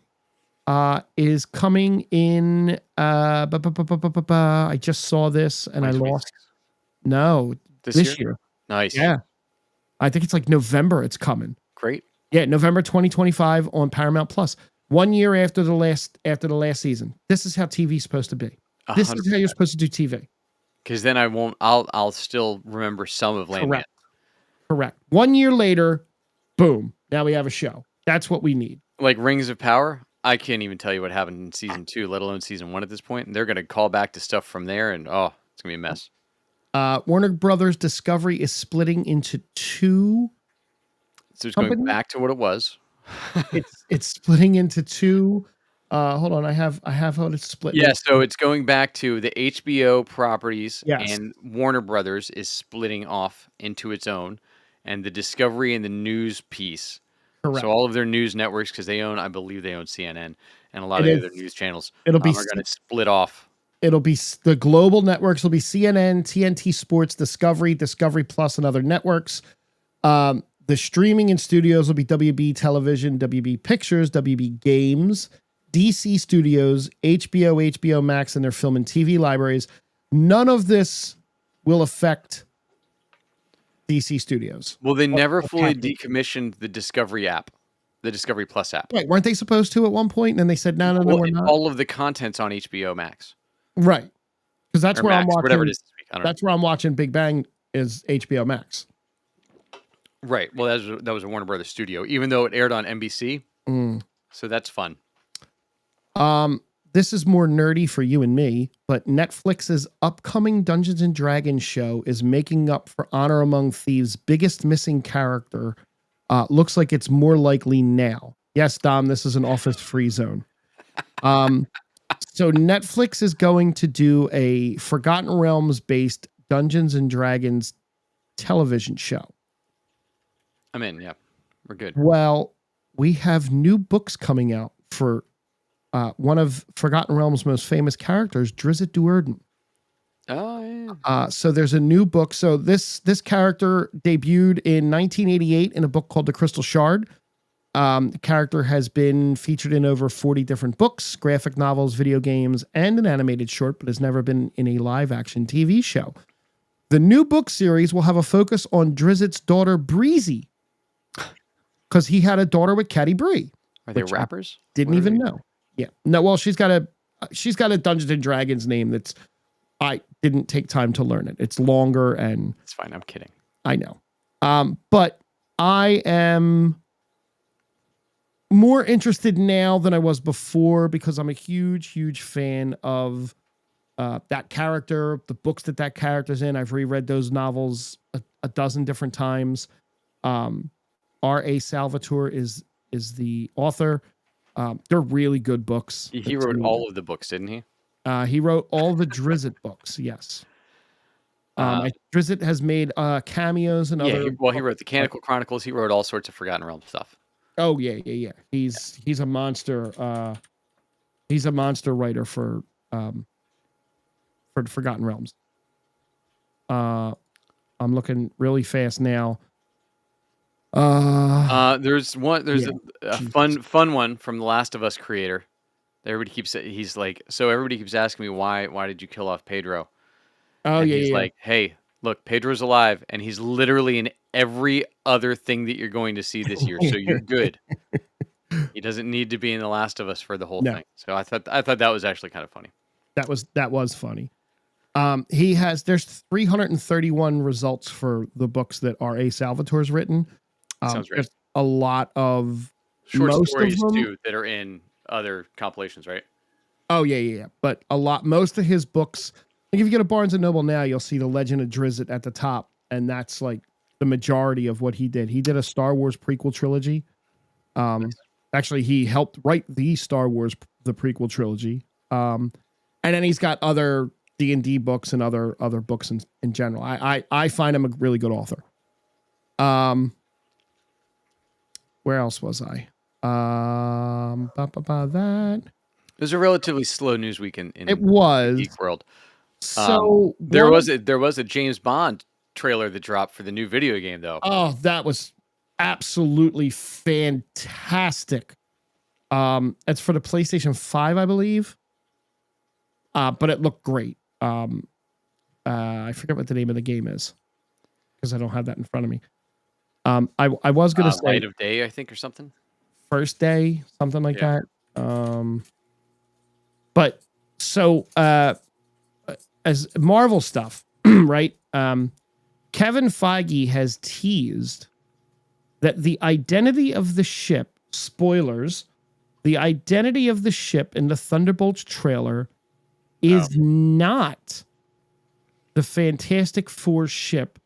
is coming in. I just saw this and I lost. No, this year. Nice. Yeah, I think it's like November. It's coming. Great. Yeah, November 2025 on Paramount Plus. 1 year after the last season. This is how TV's supposed to be. This is how you're supposed to do TV. Because then I won't. I'll still remember some of Landman. Correct. 1 year later, boom. Now we have a show. That's what we need. Like Rings of Power. I can't even tell you what happened in season 2, let alone season 1 at this point. And they're going to call back to stuff from there, and oh, it's going to be a mess. Warner Brothers Discovery is splitting into 2. So it's going back to what it was. it's splitting into 2. Hold on, I have how it's split. Yeah, so it's going back to the HBO properties, Yes. and Warner Brothers is splitting off into its own, and the Discovery and the news piece. Correct. So all of their news networks, because I believe they own CNN and a lot of other news channels, it'll be are going to split off. It'll be the global networks will be CNN, TNT Sports, Discovery, Discovery Plus, and other networks. The streaming and studios will be WB Television, WB Pictures, WB Games, DC Studios, HBO Max, and their film and TV libraries. None of this will affect DC Studios. Well, they never fully decommissioned the Discovery app, the Discovery Plus app. Right. Weren't they supposed to at one point? And then they said, no, we're not. All of the content's on HBO Max. Right. Because that's where I'm watching. Whatever it is this week. I don't know. Where I'm watching Big Bang is HBO Max. Right. Well, that was a Warner Brothers studio, even though it aired on NBC. So that's fun. This is more nerdy for you and me, but Netflix's upcoming Dungeons and Dragons show is making up for Honor Among Thieves' biggest missing character. Looks like it's more likely now. Yes, Dom, this is an office-free zone. So Netflix is going to do a Forgotten Realms-based Dungeons and Dragons television show. I'm in. Yeah, we're good. Well, we have new books coming out for one of Forgotten Realms' most famous characters, Drizzt Do'Urden. Oh, yeah. So there's a new book. So this character debuted in 1988 in a book called The Crystal Shard. The character has been featured in over 40 different books, graphic novels, video games, and an animated short, but has never been in a live-action TV show. The new book series will have a focus on Drizzt's daughter, Breezy, because he had a daughter with Caddy Bree. Are they rappers? Didn't even know. Yeah. No, well, she's got a Dungeons and Dragons name that's I didn't take time to learn it. It's longer and it's fine. I'm kidding. I know. But I am more interested now than I was before because I'm a huge fan of that character, the books that character's in. I've reread those novels a dozen different times. R.A. Salvatore is the author. They're really good books. He wrote all of the books, didn't he? He wrote all the Drizzt books. Yes. Drizzt has made cameos and Yeah, other. he wrote the Canonical Chronicles. He wrote all sorts of Forgotten Realms stuff. Oh yeah. He's a monster. He's a monster writer for Forgotten Realms. I'm looking really fast now. There's a fun one from the Last of Us creator. Everybody keeps asking me why did you kill off Pedro? Oh and yeah, he's yeah. like, hey, look, Pedro's alive, and he's literally in every other thing that you're going to see this year, so you're good. He doesn't need to be in The Last of Us for the whole thing. So I thought that was actually kind of funny. That was funny. There's 331 results for the books that R.A. Salvatore's written. Sounds right. There's a lot of short stories too that are in other compilations, right? Oh yeah. But most of his books, like if you go to Barnes and Noble now, you'll see The Legend of Drizzt at the top, and that's like the majority of what he did. He did a Star Wars prequel trilogy. Nice. Actually, he helped write the prequel trilogy. And then he's got other D&D books and other books in general. I find him a really good author. Where else was I? That. It was a relatively slow news week in the Geek world. So there was a James Bond trailer that dropped for the new video game, though. Oh, that was absolutely fantastic. It's for the PlayStation 5, I believe. But it looked great. I forget what the name of the game is because I don't have that in front of me. I was going to say Light of Day, I think, or something. First Day, something like that. But so as Marvel stuff, right? Kevin Feige has teased that the identity of the ship, spoilers, the identity of the ship in the Thunderbolts trailer is not the Fantastic Four ship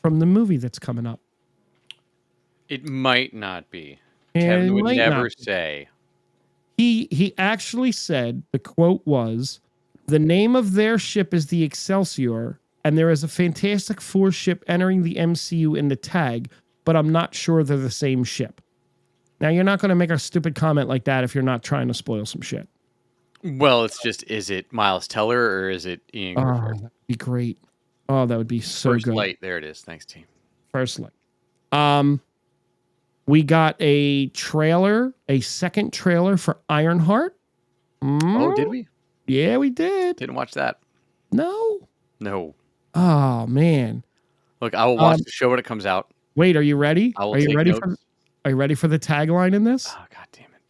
from the movie that's coming up. It might not be. And Kevin would never say. He actually said, the quote was, the name of their ship is the Excelsior, and there is a Fantastic Four ship entering the MCU in the tag, but I'm not sure they're the same ship. Now, you're not going to make a stupid comment like that if you're not trying to spoil some shit. Well, it's just, is it Miles Teller or is it Ian Griffith? Oh, that'd be great. Oh, that would be so First good. Light. There it is. Thanks, team. First Light. We got a trailer, a second trailer for Ironheart. Oh, did we? Yeah, we did. Didn't watch that. No. Oh, man. Look, I will watch the show when it comes out. Wait, are you ready? I will take notes. Are you ready for the tagline in this? Oh, God damn it.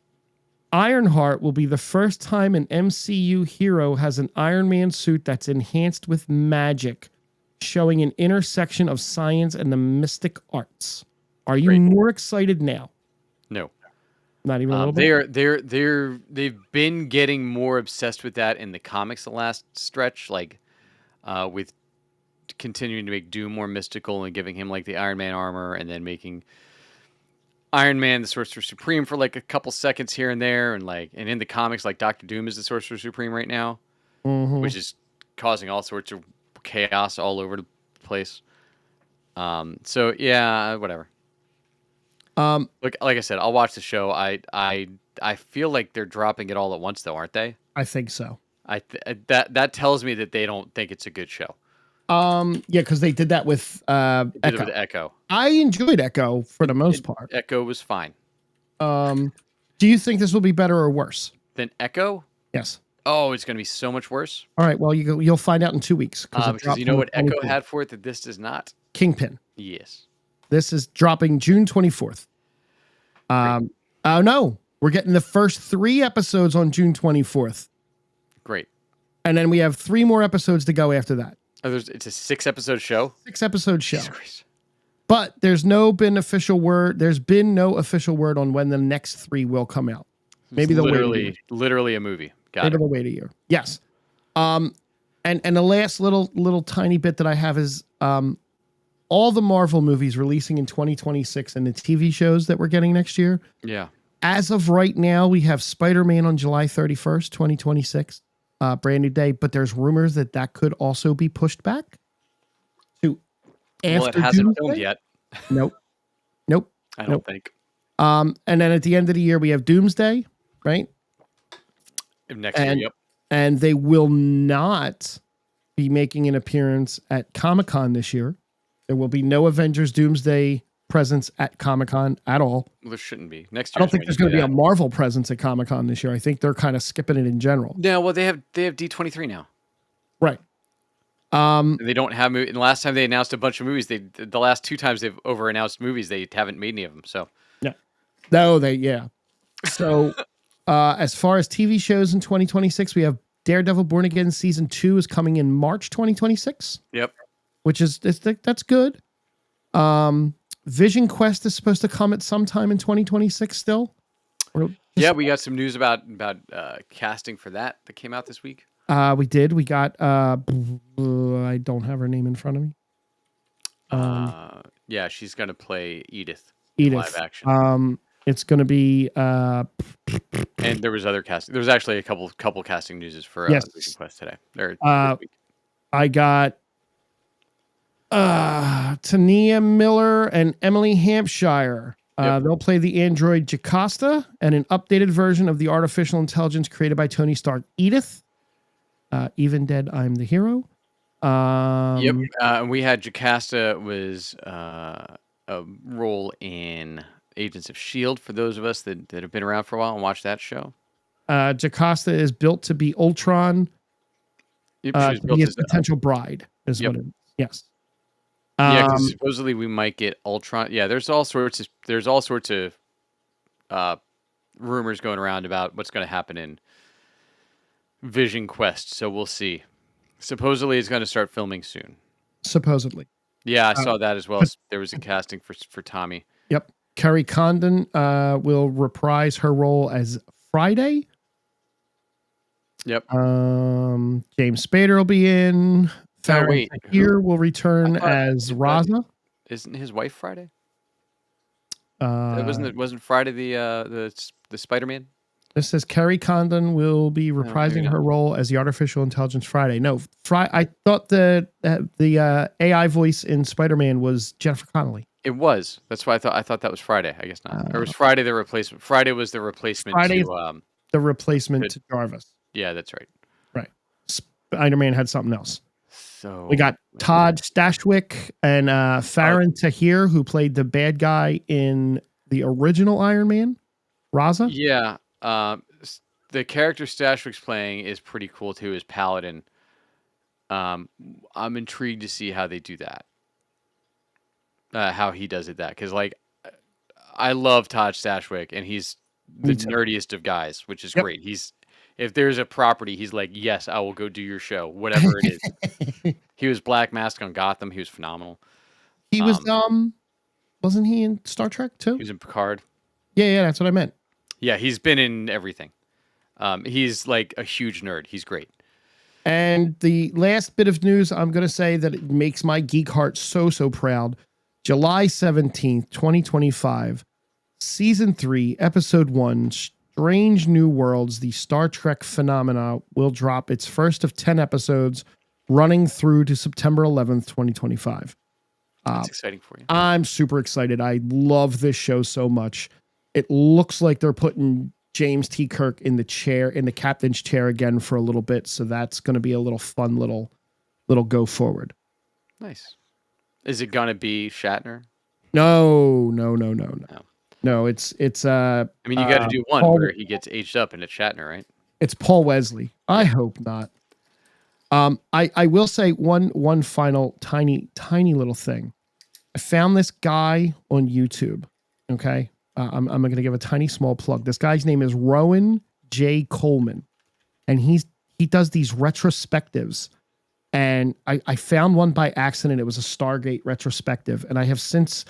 Ironheart will be the first time an MCU hero has an Iron Man suit that's enhanced with magic, showing an intersection of science and the mystic arts. Are you more excited now? No. Not even a little bit? They've been getting more obsessed with that in the comics the last stretch, like with continuing to make Doom more mystical and giving him like the Iron Man armor and then making Iron Man the Sorcerer Supreme for like a couple seconds here and there, and in the comics, like Doctor Doom is the Sorcerer Supreme right now, which is causing all sorts of chaos all over the place. So yeah, whatever. Like I said, I'll watch the show. I feel like they're dropping it all at once, though, aren't they? I think so. That tells me that they don't think it's a good show. Yeah, because they did that with Echo. Did it with Echo. I enjoyed Echo for the most part. Echo was fine. Do you think this will be better or worse Than Echo? Yes. Oh, it's going to be so much worse. All right. Well, you'll find out in 2 weeks. Because you know what Echo had for it that this does not? Kingpin. Yes. This is dropping June 24th. Oh no, we're getting the first 3 episodes on June 24th. Great. And then we have 3 more episodes to go after that. Oh, it's a 6-episode show? 6-episode show. But there's been no official word on when the next 3 will come out. Maybe they'll literally a movie. Maybe they'll wait a year. Yes. And the last little tiny bit that I have is all the Marvel movies releasing in 2026 and the TV shows that we're getting next year. Yeah. As of right now, we have Spider-Man on July 31st, 2026, brand new day. But there's rumors that that could also be pushed back to Well, it after hasn't filmed Doomsday. yet. Nope, nope, I don't nope. think. And then at the end of the year, we have Doomsday, right? Next year, yep. And they will not be making an appearance at Comic-Con this year. There will be no Avengers Doomsday presence at Comic-Con at all. Well, there shouldn't be. Next I year. don't think there's going to be a Marvel presence at Comic-Con this year. I think they're kind of skipping it in general. No, well, they have D23 now. Right. They don't have movies. And the last time they announced a bunch of movies, the last 2 times they've over-announced movies, they haven't made any of them. So yeah. No, yeah. So as far as TV shows in 2026, we have Daredevil Born Again Season 2 is coming in March 2026. Yep. Which is that's good. Vision Quest is supposed to come at some time in 2026 still. Yeah, we got some news about casting for that came out this week. We did. We got I don't have her name in front of me. Yeah, she's gonna play Edith. Live action. It's gonna be and there was other casting. There was actually a couple casting newses for Vision Quest today. Or this week. I got Tania Miller and Emily Hampshire. They'll play the android Jocasta and an updated version of the artificial intelligence created by Tony Stark, Edith. Even dead, I'm the hero. Yep. We had Jocasta was a role in Agents of S.H.I.E.L.D. for those of us that have been around for a while and watched that show. Jocasta is built to be Ultron. Yep, to be his potential bride is what it is. Yes. Yeah, because supposedly we might get Ultron. Yeah, there's all sorts of rumors going around about what's going to happen in Vision Quest. So we'll see. Supposedly it's going to start filming soon. Supposedly. Yeah, I saw that as well. There was a casting for Tommy. Yep. Kerry Condon will reprise her role as Friday. Yep. James Spader will be in. Farron here will return as Raza. Isn't his wife Friday? Wasn't Friday the Spider-Man? This says Kerry Condon will be reprising her role as the artificial intelligence Friday. No, I thought the AI voice in Spider-Man was Jennifer Connelly. It was. That's why I thought that was Friday. I guess not. Or was Friday the replacement? Friday was the replacement to the replacement to Jarvis. Yeah, that's right. Right. Spider-Man had something else. So we got Todd Stashwick and Farron Tahir, who played the bad guy in the original Iron Man, Raza. Yeah. The character Stashwick's playing is pretty cool too, as Paladin. I'm intrigued to see how they do that. How he does it because I love Todd Stashwick and he's the nerdiest of guys, which is great. If there's a property, he's like, yes, I will go do your show, whatever it is. He was Black Mask on Gotham. He was phenomenal. He was wasn't he in Star Trek too? He was in Picard. Yeah, that's what I meant. Yeah, he's been in everything. He's like a huge nerd. He's great. And the last bit of news, I'm going to say that it makes my geek heart so proud. July 17th, 2025, Season 3, Episode 1, Strange New Worlds, the Star Trek Phenomena, will drop its first of 10 episodes, running through to September 11th, 2025. That's exciting for you. I'm super excited. I love this show so much. It looks like they're putting James T. Kirk in the captain's chair again for a little bit. So that's going to be a little fun little go forward. Nice. Is it going to be Shatner? No. No, it's I mean, you got to do one where he gets aged up and it's Shatner, right? It's Paul Wesley. I hope not. I will say one final tiny little thing. I found this guy on YouTube. Okay. I'm going to give a tiny small plug. This guy's name is Rowan J. Coleman, and he does these retrospectives. And I found one by accident. It was a Stargate retrospective, and I have since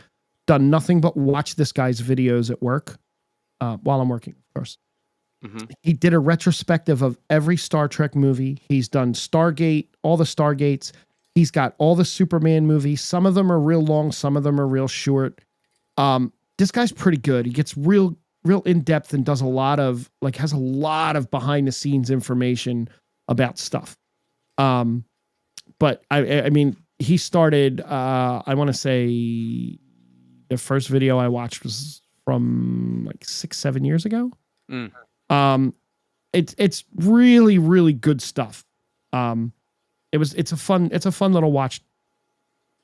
done nothing but watch this guy's videos at work while I'm working, of course. Mm-hmm. He did a retrospective of every Star Trek movie. He's done Stargate, all the Stargates. He's got all the Superman movies. Some of them are real long. Some of them are real short. This guy's pretty good. He gets real real in depth and does a lot of like has a lot of behind the scenes information about stuff. But I mean, he started. I want to say the first video I watched was from like 6-7 years ago. Mm. It's really really good stuff. It's a fun little watch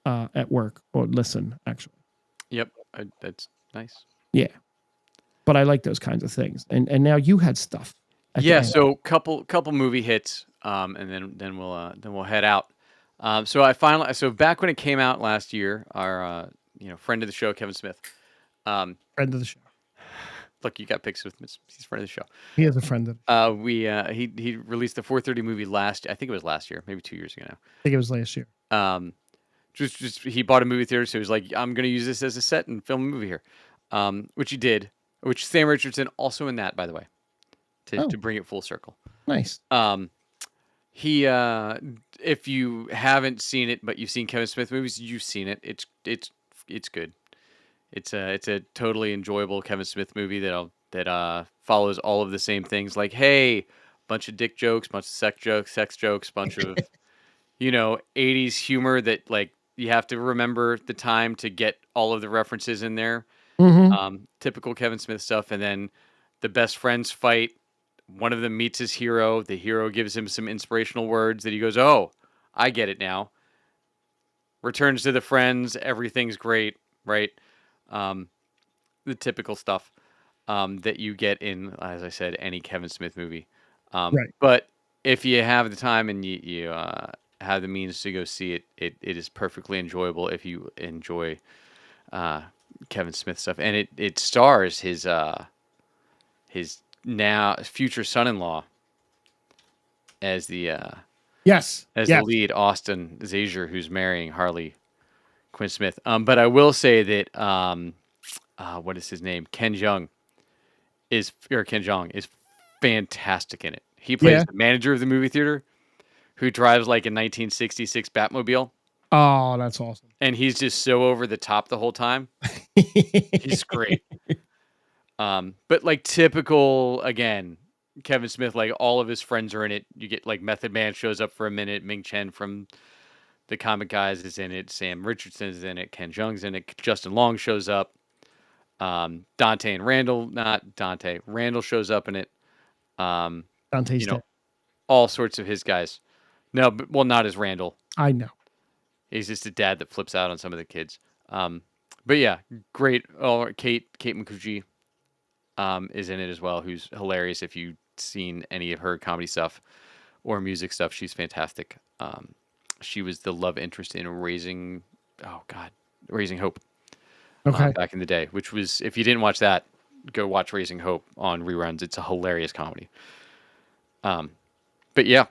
at work or listen actually. Yep, that's nice. Yeah, but I like those kinds of things. And now you had stuff. Yeah, so couple movie hits, and then we'll head out. So back when it came out last year, our friend of the show, Kevin Smith. Friend of the show. Look, you got pics with him. He's a friend of the show. He is a friend of. He released the 4:30 movie last. I think it was last year, maybe 2 years ago now. I think it was last year. Just he bought a movie theater, so he was like, I'm gonna use this as a set and film a movie here, which he did. Which Sam Richardson also in that, by the way, to bring it full circle. Nice. He if you haven't seen it, but you've seen Kevin Smith movies, you've seen it. It's good. It's a totally enjoyable Kevin Smith movie that follows all of the same things. Like, hey, bunch of dick jokes, bunch of sex jokes, bunch of 80s humor that like you have to remember the time to get all of the references in there. Typical Kevin Smith stuff, and then the best friends fight. One of them meets his hero. The hero gives him some inspirational words that he goes, "Oh, I get it now." Returns to the friends. Everything's great, right? The typical stuff that you get in, as I said, any Kevin Smith movie. Right. But if you have the time and you have the means to go see it, it is perfectly enjoyable if you enjoy Kevin Smith stuff. And it stars his now future son-in-law as the the lead, Austin Zazier, who's marrying Harley Quinn Smith. But I will say that what is his name? Ken Jeong is fantastic in it. He plays the manager of the movie theater who drives like a 1966 Batmobile. Oh, that's awesome. And he's just so over the top the whole time. He's great. But like typical, again, Kevin Smith, like all of his friends are in it. You get like Method Man shows up for a minute. Ming Chen from the Comic Guys is in it. Sam Richardson is in it. Ken Jeong's in it. Justin Long shows up. Dante and Randall, not Dante. Randall shows up in it. Dante's dead. All sorts of his guys. No, well, not as Randall. I know. He's just a dad that flips out on some of the kids. But yeah, great. Oh, Kate Micucci is in it as well, who's hilarious. If you've seen any of her comedy stuff or music stuff, she's fantastic. She was the love interest in Raising Hope. Okay. Back in the day, which was, if you didn't watch that, go watch Raising Hope on reruns. It's a hilarious comedy. But yeah,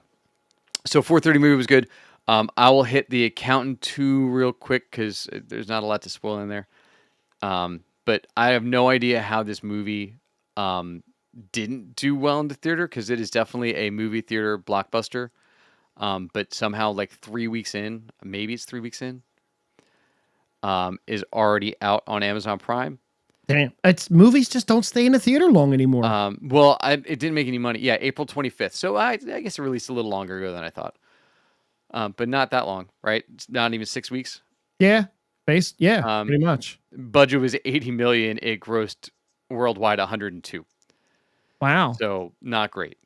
so 4:30 movie was good. I will hit The Accountant 2 real quick because there's not a lot to spoil in there. But I have no idea how this movie didn't do well in the theater, because it is definitely a movie theater blockbuster. But somehow, like 3 weeks in, maybe it's 3 weeks in, is already out on Amazon Prime. Damn, movies just don't stay in the theater long anymore. Well, it didn't make any money. Yeah, April 25th. So I guess it released a little longer ago than I thought. But not that long, right? It's not even 6 weeks. Yeah, pretty much. Budget was 80 million. It grossed worldwide 102. Wow. So not great.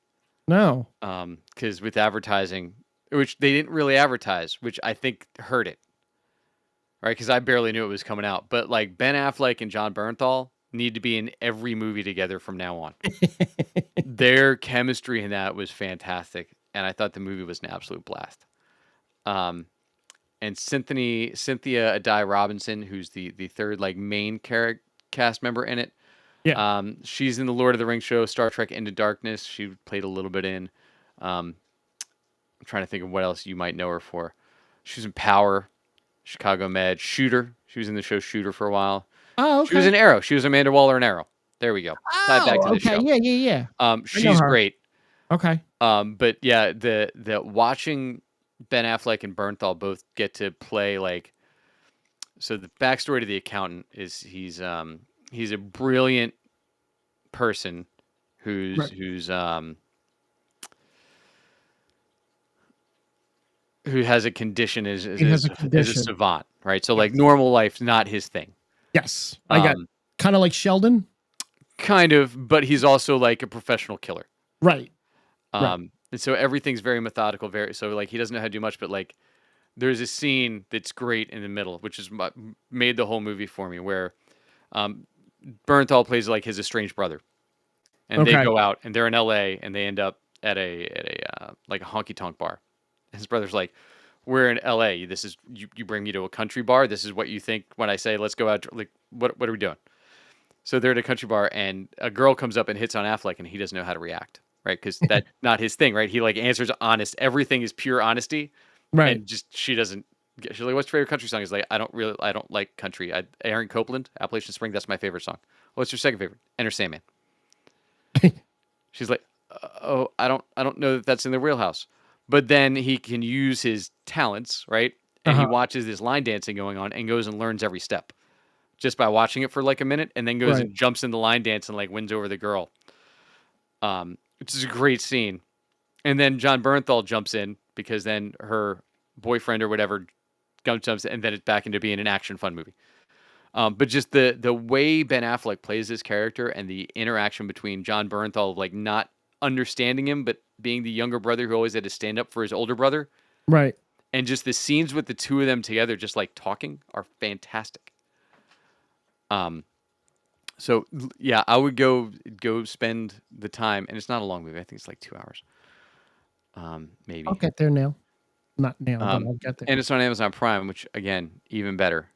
No. Because with advertising, which they didn't really advertise, which I think hurt it. Right, because I barely knew it was coming out. But like Ben Affleck and John Bernthal need to be in every movie together from now on. Their chemistry in that was fantastic, and I thought the movie was an absolute blast. And Cynthia Addai Robinson, who's the third like main cast member in it. Yeah. She's in the Lord of the Rings show, Star Trek Into Darkness. She played a little bit in. I'm trying to think of what else you might know her for. She was in Power, Chicago Med, Shooter. She was in the show Shooter for a while. Oh, okay. She was in Arrow. She was Amanda Waller in Arrow. There we go. Tied back to the show. Yeah. She's great. Okay. But yeah, the watching Ben Affleck and Bernthal both get to play like. So the backstory to The Accountant is he's a brilliant person who's Right. who's who has a condition He has a as a condition. savant, right? So like Yes. normal life's not his thing. Yes. I got Um, kind of like Sheldon. kind of, but he's also like a professional killer. Right. Right. And so everything's very methodical, very so like he doesn't know how to do much, but like there's a scene that's great in the middle, which is what made the whole movie for me, where um, Bernthal plays like his estranged brother, and they Okay. go out and they're in L.A. and they end up at a like a honky tonk bar. His brother's like, "We're in L.A. This is you bring me to a country bar. This is what you think when I say let's go out. Like what are we doing?" So they're at a country bar, and a girl comes up and hits on Affleck, and he doesn't know how to react, right? Because that's not his thing, right? He like answers honest. Everything is pure honesty, Right. and just she doesn't. She's like, "What's your favorite country song?" He's like, I don't like country. Aaron Copland, Appalachian Spring, that's my favorite song." "What's your second favorite?" "Enter Sandman." She's like, "Oh, I don't know that that's in the wheelhouse." But then he can use his talents, right? And he Uh-huh. watches this line dancing going on and goes and learns every step just by watching it for like a minute, and then goes Right. and jumps in the line dance and like wins over the girl. Which is a great scene. And then John Bernthal jumps in because then her boyfriend or whatever jumps in, and then it's back into being an action fun movie. But just the way Ben Affleck plays this character and the interaction between John Bernthal, like not understanding him, but being the younger brother who always had to stand up for his older brother, Right. and just the scenes with the two of them together, just like talking, are fantastic. Um, so yeah, I would go spend the time, and it's not a long movie. I think it's like 2 hours, I'll maybe. get there now. Not now, but I'll get there. And it's on Amazon Prime, which again, even better,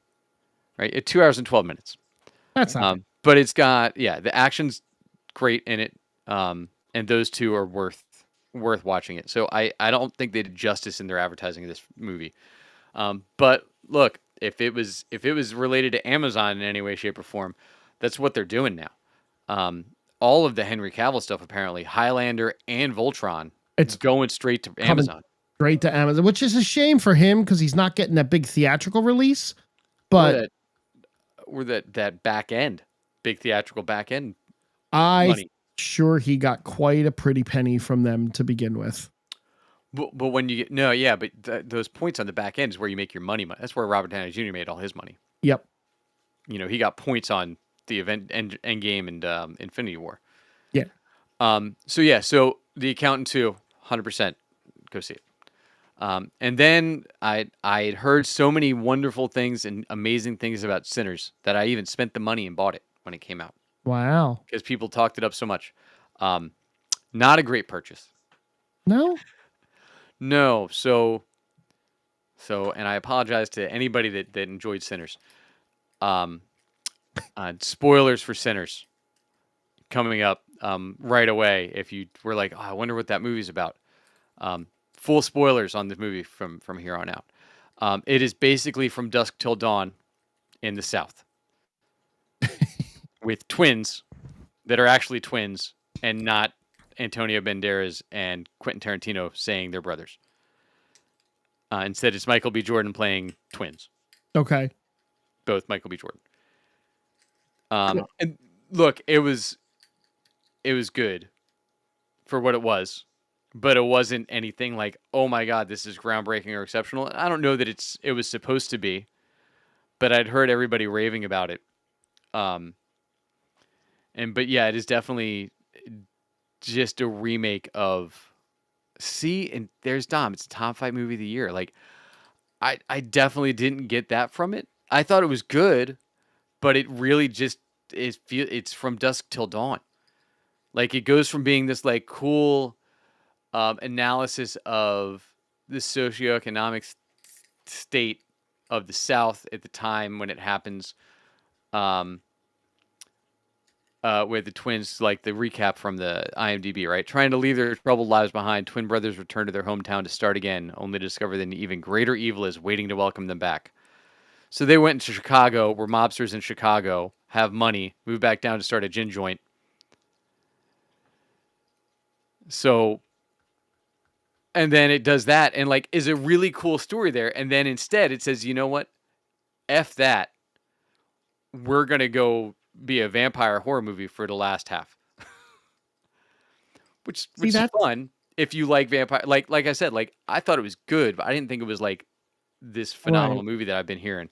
right? At 2 hours and 12 minutes. That's not bad. But it's got the action's great in it, and those two are worth watching it. So I don't think they did justice in their advertising of this movie. But look, if it was related to Amazon in any way, shape, or form, that's what they're doing now. All of the Henry Cavill stuff, apparently, Highlander and Voltron, It's going straight to coming Amazon. straight to Amazon, which is a shame for him because he's not getting that big theatrical release. Or But that that back end, big theatrical back end I money. sure he got quite a pretty penny from them to begin with. But when you get no, yeah, but those points on the back end is where you make your money. That's where Robert Downey Jr. made all his money. Yep. You know, he got points on the event Endgame and Infinity War. Yeah. So yeah, so The Accountant 2, 100% go see it. And then I had heard so many wonderful things and amazing things about Sinners that I even spent the money and bought it when it came out Wow. because people talked it up so much. Not a great purchase. No. No, and I apologize to anybody that enjoyed Sinners. Um, Spoilers for Sinners coming up right away. If you were like, oh, I wonder what that movie's about. Full spoilers on the movie from here on out. It is basically From Dusk Till Dawn in the South with twins that are actually twins and not Antonio Banderas and Quentin Tarantino saying they're brothers. Instead, it's Michael B. Jordan playing twins, Okay. both Michael B. Jordan. And look, it was good for what it was, but it wasn't anything like, oh my god, this is groundbreaking or exceptional. I don't know that it was supposed to be, but I'd heard everybody raving about it. But yeah, it is definitely just a remake of. See, and there's Dom. It's a top 5 movie of the year. Like, I definitely didn't get that from it. I thought it was good, but it really just it's From Dusk Till Dawn. Like, it goes from being this like cool analysis of the socioeconomic state of the South at the time when it happens, where the twins, like the recap from the IMDb, right? Trying to leave their troubled lives behind, twin brothers return to their hometown to start again, only to discover that an even greater evil is waiting to welcome them back. So they went to Chicago, were mobsters in Chicago, have money, move back down to start a gin joint. So, and then it does that and like is a really cool story there. And then instead it says, you know what? F that. We're going to go be a vampire horror movie for the last half. See which is that? fun if you like vampire. Like I said, like I thought it was good, but I didn't think it was like this phenomenal Right. movie that I've been hearing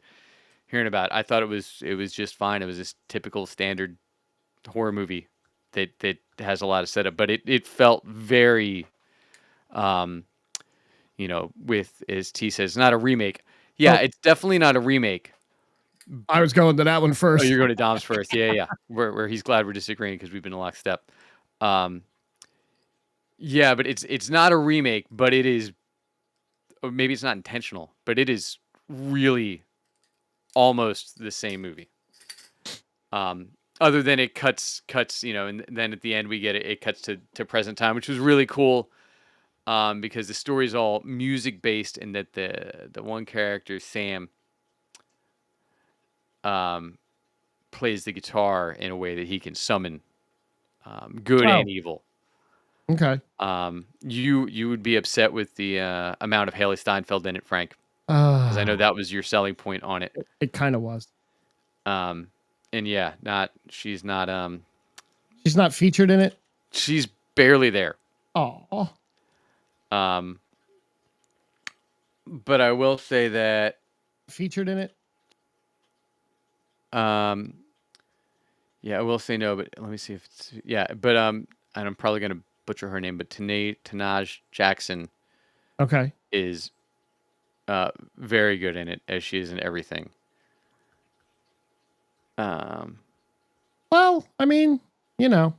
about. I thought it was just fine. It was this typical standard horror movie that has a lot of setup, but it felt very um with, as T says, not a remake. Yeah, Oh, it's definitely not a remake. I was going to that one Oh, first. you're going to Dom's first. Yeah, yeah. Where he's glad we're disagreeing because we've been in lockstep. Um, yeah, but it's not a remake, but it is, or maybe it's not intentional, but it is really almost the same movie. Um, Other than it cuts, and then at the end we get it cuts to present time, which was really cool. Because the story is all music based, and that the one character Sam um, plays the guitar in a way that he can summon good Oh, and evil. okay. You would be upset with the amount of Haley Steinfeld in it, Frank, because I know Uh, that was your selling point on it. it kind of was. Um, and yeah, not she's not She's not featured in it. she's barely there. Oh, Um, but I will say that featured in it. um, yeah, I will say no, but let me see if it's yeah, but and I'm probably gonna butcher her name, but Tanaj Jackson Okay. is very good in it, as she is in everything. Um, Well, I mean, you know,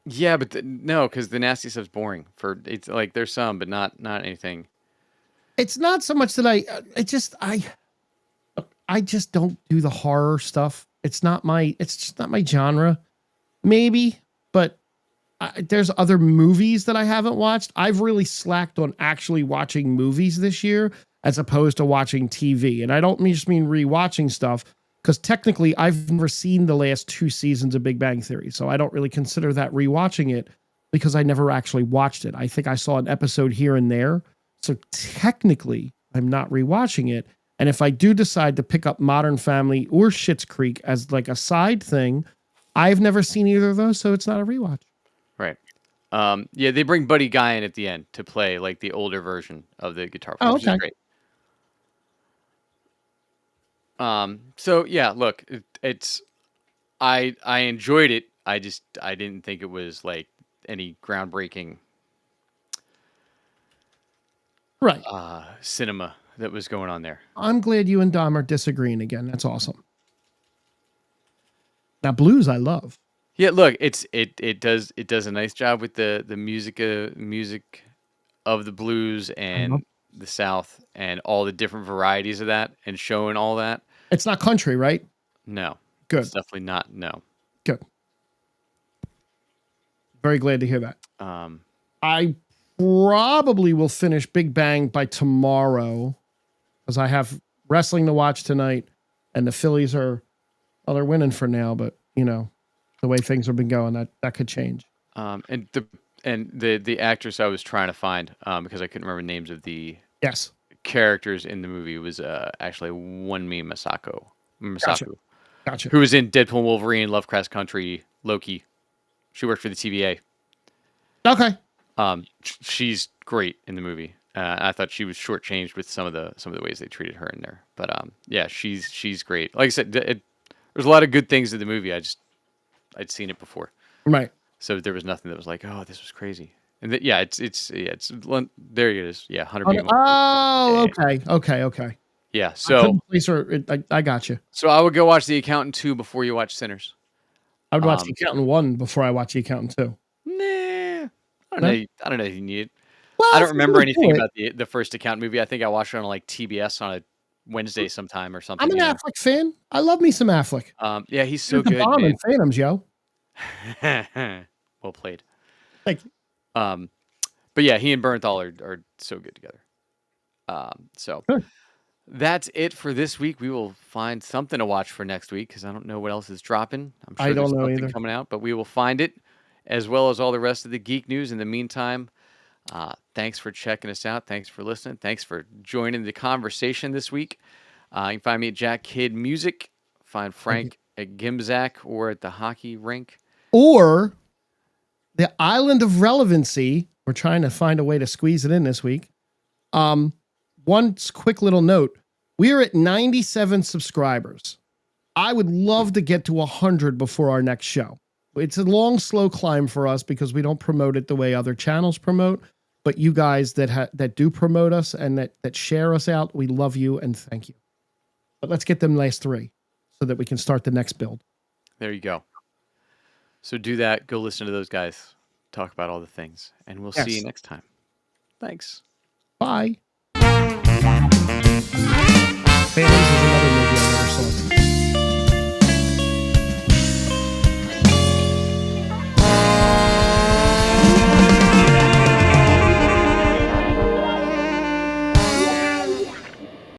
yeah, but no, because the nasty stuff's boring. For it's like there's some, but not anything. it's not so much that I just don't do the horror stuff. It's just not my genre. Maybe, but there's other movies that I haven't watched. I've really slacked on actually watching movies this year as opposed to watching TV. And I don't just mean rewatching stuff because technically I've never seen the last two seasons of Big Bang Theory. So I don't really consider that rewatching it because I never actually watched it. I think I saw an episode here and there. So technically I'm not rewatching it. And if I do decide to pick up Modern Family or Schitt's Creek as like a side thing, I've never seen either of those, so it's not a rewatch. Right. Yeah, they bring Buddy Guy in at the end to play like the older version of the guitar player, Oh, which is okay. great. So yeah, look, it's I enjoyed it. I didn't think it was like any groundbreaking Right. cinema that was going on there. I'm glad you and Dom are disagreeing again. That's awesome. Now, blues, I love. Yeah, look, it does a nice job with the music of the blues I love. and the South and all the different varieties of that and showing all that. It's not country, right? No, it's Good. definitely not. No. Good. Very glad to hear that. Um, I probably will finish Big Bang by tomorrow because I have wrestling to watch tonight, and the Phillies are, well, they're winning for now, but you know, the way things have been going, that could change. and the actress I was trying to find because I couldn't remember names of the Yes. characters in the movie was actually Wunmi Gotcha. Masaku, Gotcha. who was in Deadpool, Wolverine, Lovecraft's Country, Loki. She worked for the TVA. Okay. She's great in the movie. I thought she was shortchanged with some of the ways they treated her in there, but yeah, she's great. Like I said, there's a lot of good things in the movie. I'd seen it before, Right. so there was nothing that was like, oh, this was crazy. And yeah, it's there it is. Yeah, 100 Oh, people. oh, Yeah, okay. Okay. Okay. yeah. I couldn't place her. I got you. So I would go watch The Accountant 2 before you watch Sinners. I would watch The Um, Accountant 1 before I watch The Accountant 2. Nah, I don't know. No? I don't know if you need it. I Well, don't if you're remember gonna do anything it, about the first Accountant movie. I think I watched it on like TBS on a Wednesday sometime or I'm something. an Affleck fan. I love me some Affleck. Yeah, he's He so was the good, bomb in man. Phantoms, yo. Well played. Like, Um, but yeah, he and Bernthal are so good together. So good. that's it for this week. We will find something to watch for next week because I don't know what else is dropping. I'm I sure there's don't know something either. coming out, but we will find it as well as all the rest of the geek news. In the meantime, thanks for checking us out. Thanks for listening. Thanks for joining the conversation this week. You can find me at Jack Kidd Music. Find Thank you. Frank at Gimzack or at the hockey rink. or the island of relevancy. We're trying to find a way to squeeze it in this week. One quick little note. We are at 97 subscribers. I would love to get to 100 before our next show. It's a long, slow climb for us because we don't promote it the way other channels promote. But you guys that do promote us and that share us out, we love you and thank you. But let's get them last 3 so that we can start the next build. There you go. So do that. Go listen to those guys talk about all the things, and we'll see you next time. Thanks. Bye. Families is another